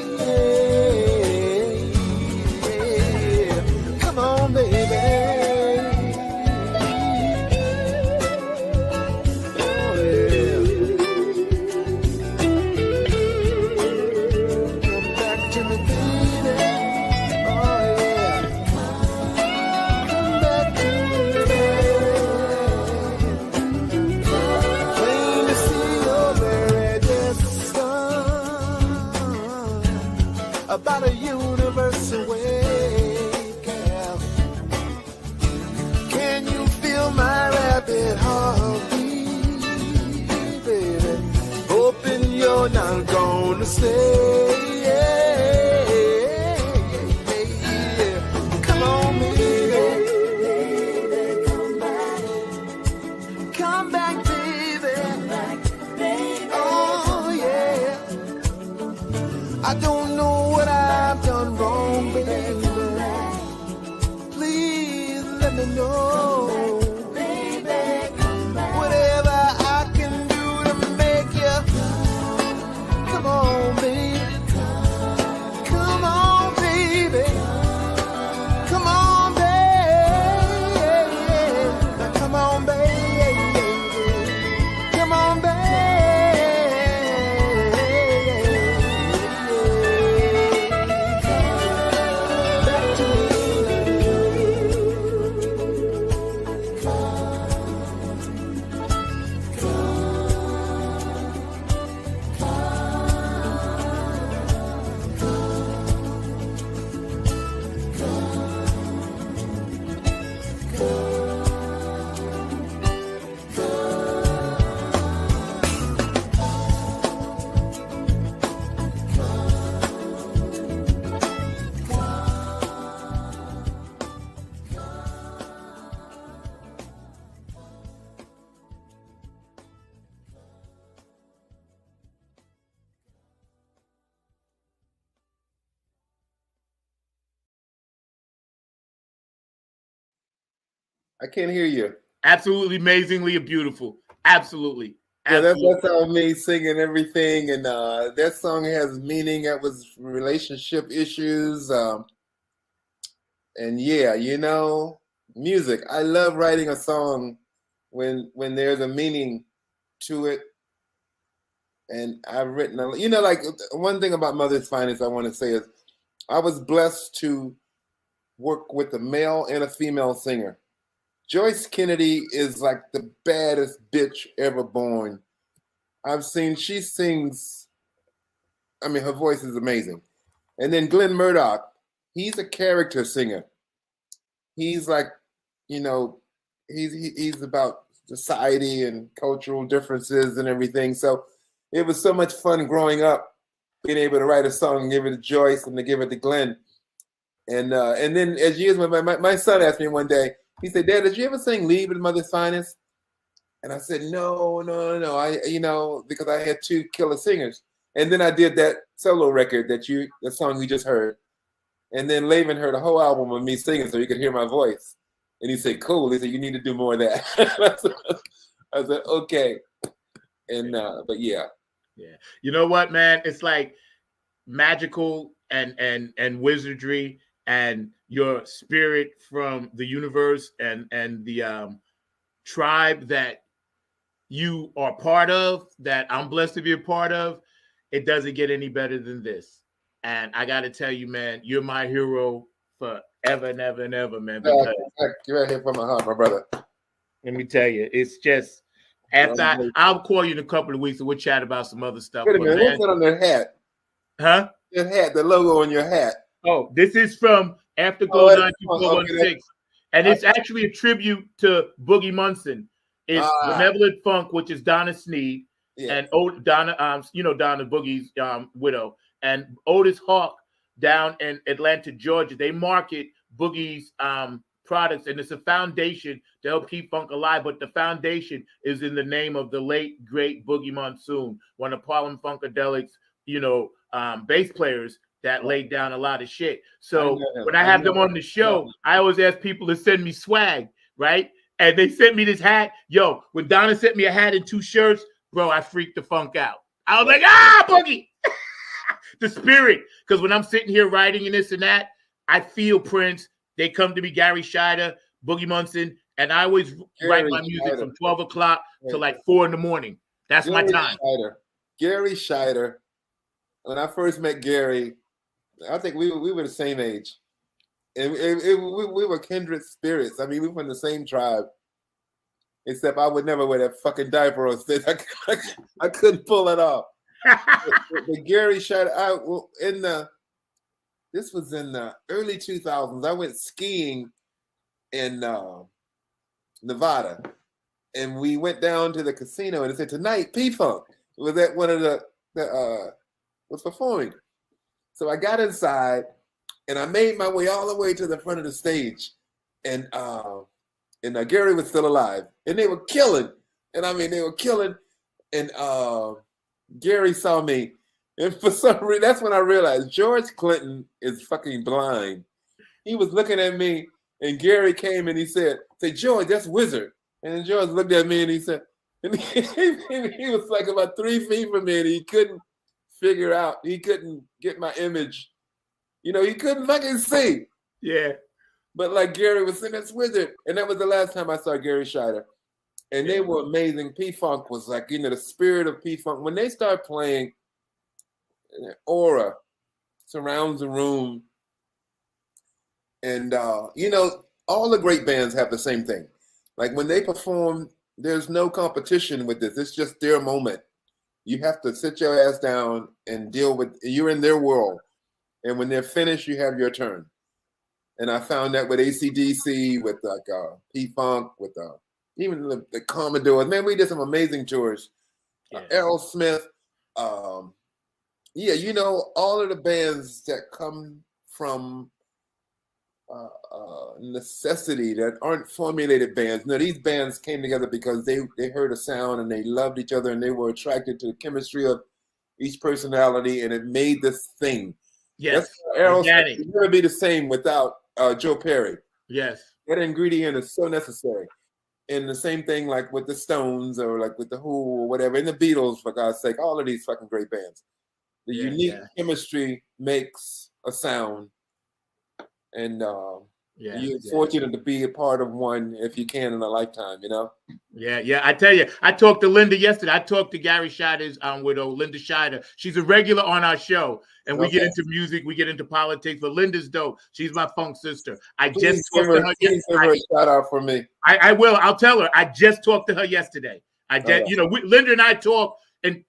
Come on, baby. About a universe away, girl. Can you feel my rapid heartbeat, baby? Hoping you're not gonna stay. I don't know what I've done wrong, baby. Please let me know. Whatever I can do to make you come on, baby. Come on, baby. Come on, baby. Now come on, baby. Come on, baby. I can't hear you. Absolutely amazingly beautiful. Absolutely. Yeah, Absolutely. that's how me singing everything, and that song has meaning. That was relationship issues, and yeah, you know, music. I love writing a song when there's a meaning to it, and I've written, you know, like one thing about Mother's Finest I want to say is I was blessed to work with a male and a female singer. Joyce Kennedy is like the baddest bitch ever born. She sings, I mean, her voice is amazing. And then Glenn Murdoch, he's a character singer. He's like, you know, he's about society and cultural differences and everything. So it was so much fun growing up, being able to write a song and give it to Joyce and to give it to Glenn. And then as years went by, my son asked me one day, he said, "Dad, did you ever sing Leave at Mother's Finest?" And I said, no. I, you know, because I had two killer singers. And then I did that solo record the song we just heard. And then Laven heard a whole album of me singing so he could hear my voice. And he said, cool. He said, you need to do more of that. I said, okay. And, but yeah. Yeah. You know what, man? It's like magical and wizardry and your spirit from the universe and the tribe that you are part of, that I'm blessed to be a part of. It doesn't get any better than this. And I got to tell you, man, you're my hero forever and ever and ever, man. Because you're right here from my heart, my brother. Let me tell you, it's just after I'll call you in a couple of weeks and we'll chat about some other stuff. Wait a minute, what's that on their hat? Huh? That hat, the logo on your hat. Oh, this is from Afterglow 92416. And it's actually a tribute to Boogie Munson. It's Benevolent Funk, which is Donna Sneed, and Donna, Donna Boogie's widow, and Otis Hawk down in Atlanta, Georgia. They market Boogie's products, and it's a foundation to help keep funk alive. But the foundation is in the name of the late great Boogie Monsoon, one of Harlem Funkadelics, bass players that laid down a lot of shit. So when I have them on the show, I always ask people to send me swag, right? And they sent me this hat. Yo, when Donna sent me a hat and 2 shirts, bro, I freaked the funk out. I was like, Boogie. The spirit. Because when I'm sitting here writing and this and that, I feel Prince. They come to me, Gary Scheider, Boogie Munson, and I always write my music from 12 o'clock to like 4 in the morning. That's my time. Gary Scheider. When I first met Gary, I think we were the same age. And we were kindred spirits. I mean, we were from the same tribe. Except I would never wear that fucking diaper on stage. I couldn't pull it off. but Gary Scheider, this was in the early 2000s. I went skiing in Nevada. And we went down to the casino and it said, tonight, P-Funk was at one of was performing. So I got inside and I made my way all the way to the front of the stage. And Gary was still alive. And they were killing. And I mean, they were killing. And Gary saw me And for some reason, that's when I realized George Clinton is fucking blind. He was looking at me, and Gary came and he said, "Say, George, that's Wyzard." And then George looked at me and he said, and he was like about 3 feet from me, and he couldn't figure out, he couldn't get my image. You know, he couldn't fucking see. Yeah. But like Gary was saying, that's Wyzard. And that was the last time I saw Gary Scheider. And they were amazing. P-Funk was like, you know, the spirit of P-Funk. When they start playing, aura surrounds the room. And, you know, all the great bands have the same thing. Like when they perform, there's no competition with this. It's just their moment. You have to sit your ass down and deal with, you're in their world. And when they're finished, you have your turn. And I found that with AC/DC, with like P-Funk, with even the Commodores. Man, we did some amazing tours. Aerosmith. Yeah, you know, all of the bands that come from necessity, that aren't formulated bands. No, these bands came together because they heard a sound and they loved each other and they were attracted to the chemistry of each personality, and it made this thing. Yes. Aerosmith would never be the same without Joe Perry. Yes. That ingredient is so necessary. And the same thing like with the Stones or like with the Who or whatever, and the Beatles, for God's sake, all of these fucking great bands. The unique chemistry makes a sound. And you're fortunate to be a part of one if you can in a lifetime, you know? Yeah. I tell you, I talked to Linda yesterday. I talked to Gary Scheider's widow, Linda Scheider. She's a regular on our show. And we get into music, we get into politics. But Linda's dope. She's my funk sister. I just talked to her yesterday. Give her a shout out for me. I will. I'll tell her. I just talked to her yesterday. You know, Linda and I talk, and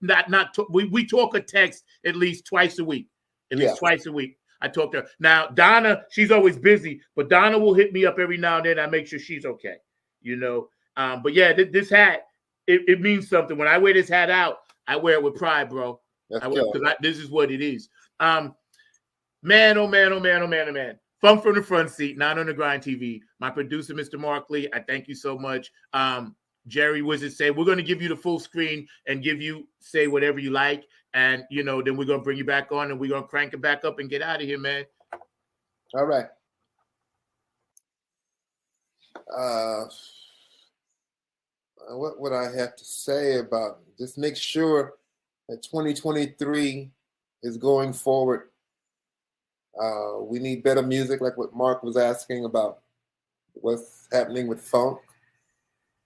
we talk or text at least twice a week. At least twice a week. I talk to her. Now, Donna, she's always busy, but Donna will hit me up every now and then. I make sure she's okay, you know. But yeah, this hat, it means something. When I wear this hat out, I wear it with pride, bro. This is what it is. Man, oh man. Funk from the Front Seat, Not on the Grind TV. My producer, Mr. Mark Lee, I thank you so much. Jerry Wyzard said, we're going to give you the full screen and say whatever you like. And, you know, then we're going to bring you back on and we're going to crank it back up and get out of here, man. All right. What would I have to say about it? Just make sure that 2023 is going forward. We need better music, like what Mark was asking about what's happening with funk.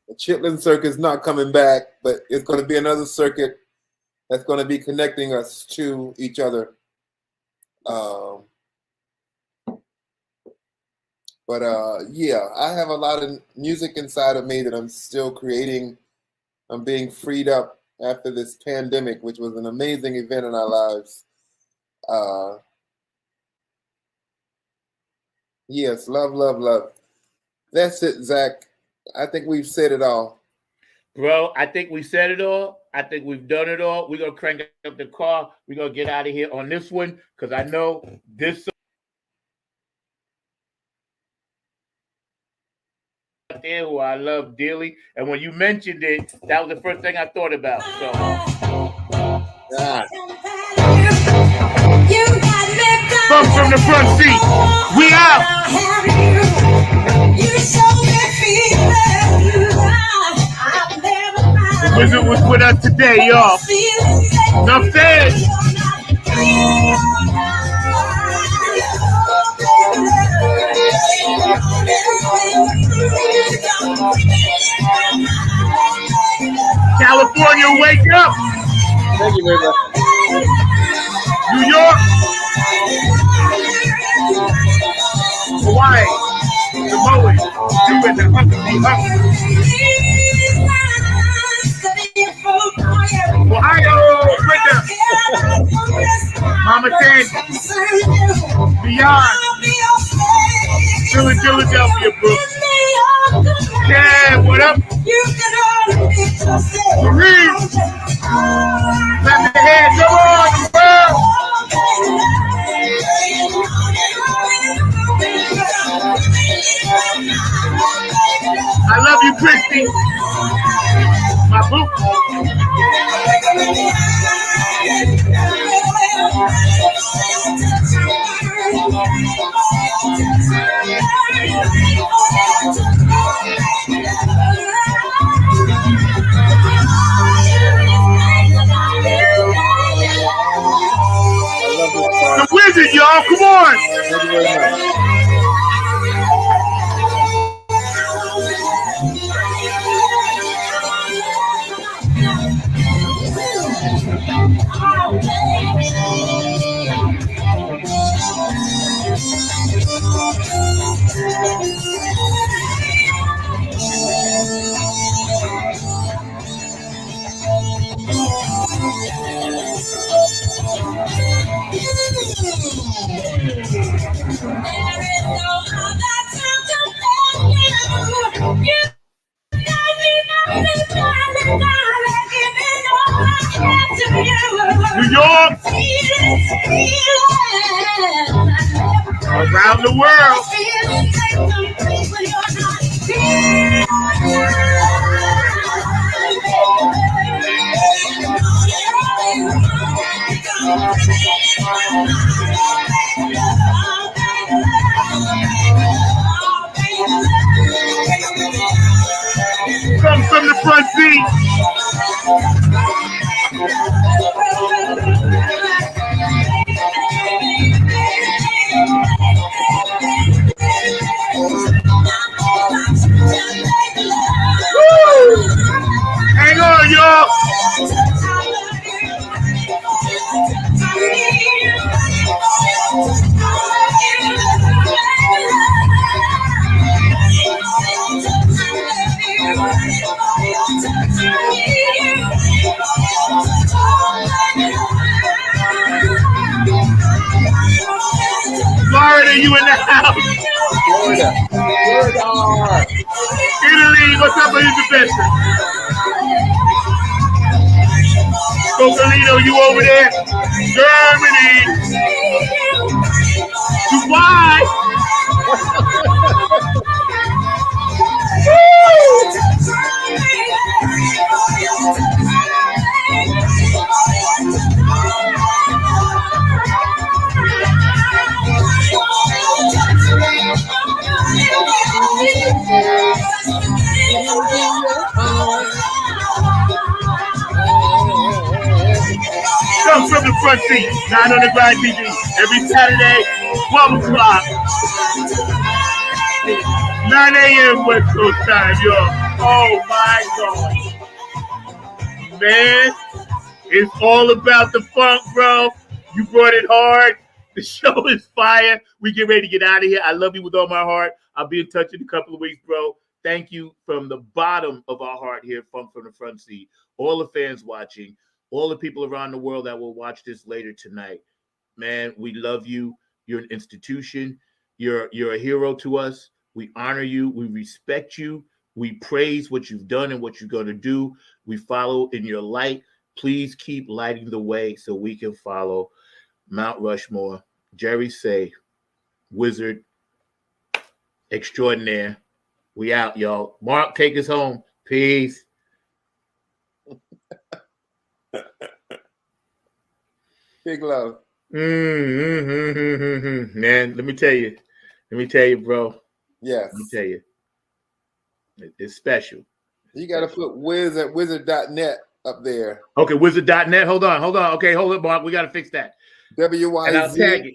The Chitlin circuit is not coming back, but it's going to be another circuit that's going to be connecting us to each other. Yeah, I have a lot of music inside of me that I'm still creating. I'm being freed up after this pandemic, which was an amazing event in our lives. Yes, love. That's it, Zach. I think we've said it all. Bro, I think we said it all. I think we've done it all. We're going to crank up the car. We're going to get out of here on this one because I know this there who I love dearly. And when you mentioned it, that was the first thing I thought about. So, Funk from the Front Seat. We out. The Wizard was with us today, y'all. Enough said. California, wake up. Thank you very much. New York. Hawaii. Samoa. Doing the hungry. Ohio, Brenda, Mama Sandy, Beyond, Philadelphia, Brooks. Yeah, what up? Marie, clap your hands, come on, world. I love you, Christy. My boo. y'all. Come on. Thank you very much. New York. Around the world. Come from the front seat. Woo! Hang on, y'all. Florida, you in the house. Florida. Italy, what's up with the best? Cocolino, you over there? Germany. Dubai. Come from the front seat, 9 on the Grind TV, every Saturday, 12 o'clock, 9 a.m. West Coast time, y'all. Oh my God. Man, it's all about the funk, bro. You brought it hard. The show is fire. We get ready to get out of here. I love you with all my heart. I'll be in touch in a couple of weeks, bro. Thank you from the bottom of our heart here, Funk from the Front Seat. All the fans watching, all the people around the world that will watch this later tonight. Man, we love you. You're an institution. You're a hero to us. We honor you. We respect you. We praise what you've done and what you're going to do. We follow in your light. Please keep lighting the way so we can follow Mount Rushmore. Jerry Say, Wyzard extraordinaire. We out, y'all. Mark, take us home. Peace. Big love. Man, let me tell you, bro. Yes. Let me tell you. It's special. You got to put Wiz at Wyzard.net up there. Okay, Wyzard.net. Hold on. Okay, hold it, Mark. We got to fix that. WYZ. And I'll tag it.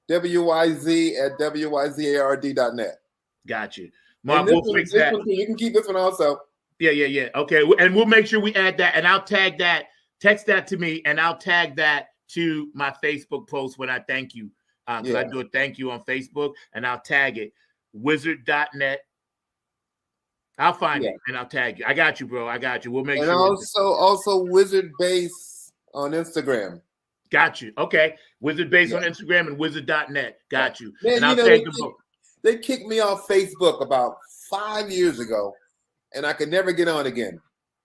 WYZ at WYZARD.net. Got you. Mark, we'll fix that. You can keep this one also. Yeah. Okay, and we'll make sure we add that, and I'll tag that. Text that to me, and I'll tag that to my Facebook post when I thank you. Because I do a thank you on Facebook, and I'll tag it. Wyzard.net. I'll find it, and I'll tag you. I got you, bro. I got you. We'll make sure. And also Wyzard Base on Instagram. Got you. Okay. Wyzard Base on Instagram and Wyzard.net. Got you. Man, and I'll tag them both. They kicked me off Facebook about 5 years ago, and I could never get on again.